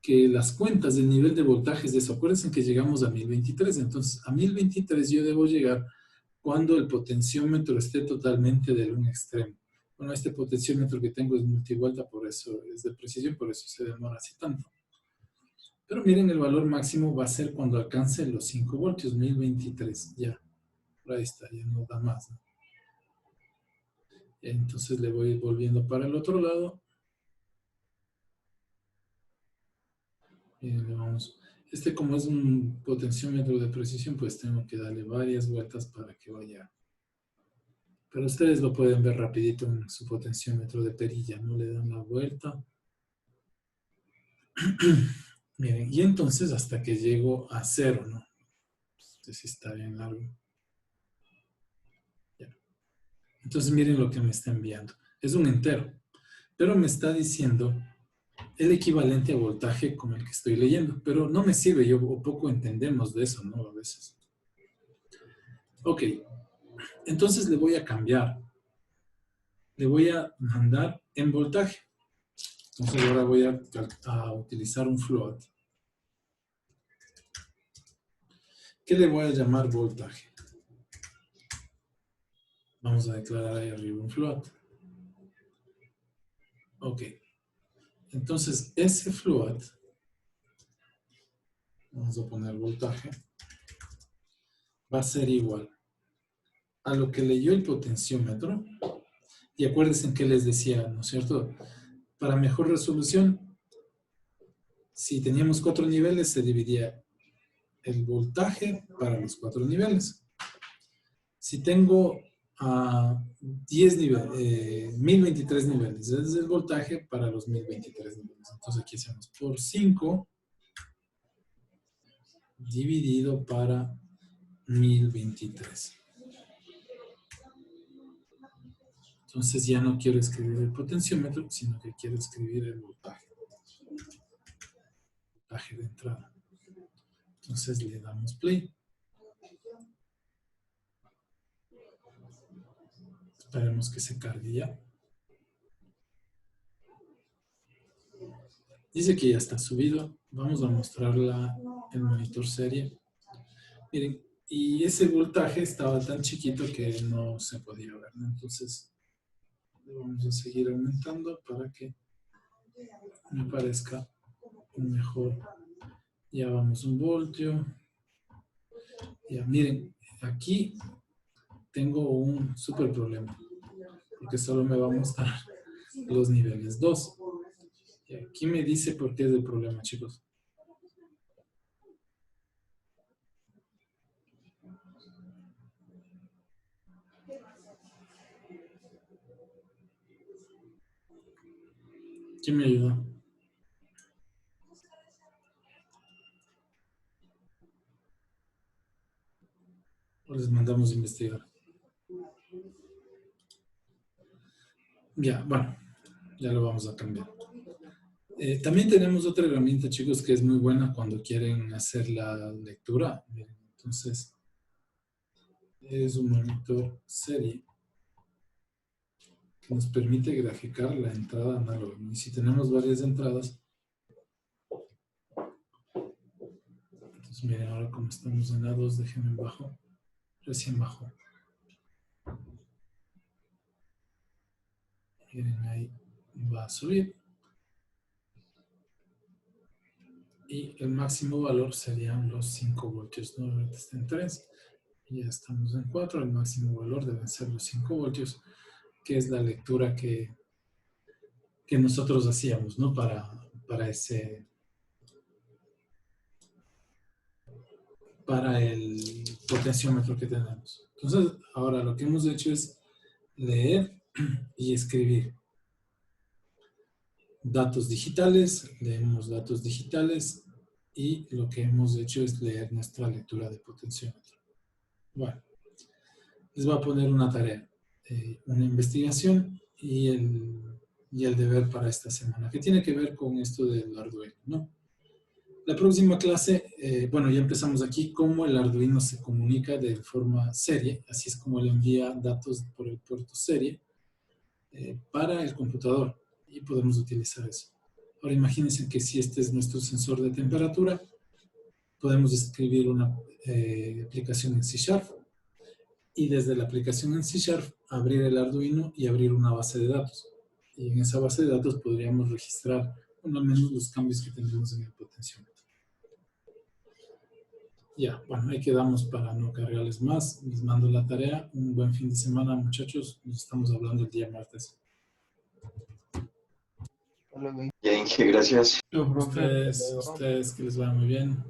que las cuentas del nivel de voltajes de eso, acuérdense que llegamos a 1023, entonces a 1023 yo debo llegar cuando el potenciómetro esté totalmente de un extremo. Bueno, este potenciómetro que tengo es multivuelta, por eso es de precisión, por eso se demora así tanto. Pero miren, el valor máximo va a ser cuando alcance los 5 voltios, 1023, ya. Por ahí está, ya no da más, ¿no? Entonces le voy volviendo para el otro lado. Miren, le vamos. Este, como es un potenciómetro de precisión, pues tengo que darle varias vueltas para que vaya. Pero ustedes lo pueden ver rapidito en su potenciómetro de perilla, ¿no? Le dan la vuelta. Miren, y entonces hasta que llego a 0, ¿no? Este sí está bien largo. Ya. Entonces miren lo que me está enviando. Es un entero, pero me está diciendo el equivalente a voltaje con el que estoy leyendo, pero no me sirve, yo poco entendemos de eso, ¿no? A veces. Ok, entonces le voy a cambiar. Le voy a mandar en voltaje. Entonces ahora voy a utilizar un float. ¿Qué le voy a llamar voltaje? Vamos a declarar ahí arriba un float. Ok. Entonces ese float, vamos a poner voltaje, va a ser igual a lo que leyó el potenciómetro. Y acuérdense que les decía, ¿no es cierto? Para mejor resolución, si teníamos 4 niveles, se dividía el voltaje para los 4 niveles. Si tengo 10 niveles, 1023 niveles, es el voltaje para los 1023 niveles. Entonces aquí hacemos por 5 dividido para 1023. Entonces ya no quiero escribir el potenciómetro, sino que quiero escribir el voltaje. Voltaje de entrada. Entonces le damos play. Esperemos que se cargue ya. Dice que ya está subido. Vamos a mostrar el monitor serie. Miren, y ese voltaje estaba tan chiquito que no se podía ver, ¿no? Entonces, le vamos a seguir aumentando para que me parezca mejor. Ya vamos 1 voltio. Ya, miren, aquí tengo un súper problema, porque solo me va a mostrar los niveles 2. Y aquí me dice por qué es el problema, chicos. ¿Quién me ayuda? O les mandamos a investigar. Ya, bueno, ya lo vamos a cambiar. También tenemos otra herramienta, chicos, que es muy buena cuando quieren hacer la lectura. Entonces, es un monitor serie que nos permite graficar la entrada análoga. Y si tenemos varias entradas, entonces miren, ahora como estamos en A2, déjenme bajo, recién bajo. Miren, ahí va a subir. Y el máximo valor serían los 5 voltios, ¿no? Ahorita está en 3, y ya estamos en 4, el máximo valor deben ser los 5 voltios, que es la lectura que nosotros hacíamos, ¿no? Para el potenciómetro que tenemos. Entonces, ahora lo que hemos hecho es leer y escribir datos digitales, leemos datos digitales y lo que hemos hecho es leer nuestra lectura de potenciómetro. Bueno, les voy a poner una tarea, una investigación y el deber para esta semana, que tiene que ver con esto del Arduino, ¿no? La próxima clase, bueno, ya empezamos aquí, cómo el Arduino se comunica de forma serie, así es como él envía datos por el puerto serie para el computador y podemos utilizar eso. Ahora imagínense que si este es nuestro sensor de temperatura, podemos escribir una aplicación en C# y desde la aplicación en C# abrir el Arduino y abrir una base de datos. Y en esa base de datos podríamos registrar, bueno, al menos los cambios que tenemos en el potenciómetro. Ya, bueno, ahí quedamos para no cargarles más. Les mando la tarea. Un buen fin de semana, muchachos. Nos estamos hablando el día martes. Ya, Inge, gracias. Ustedes, que les vaya muy bien.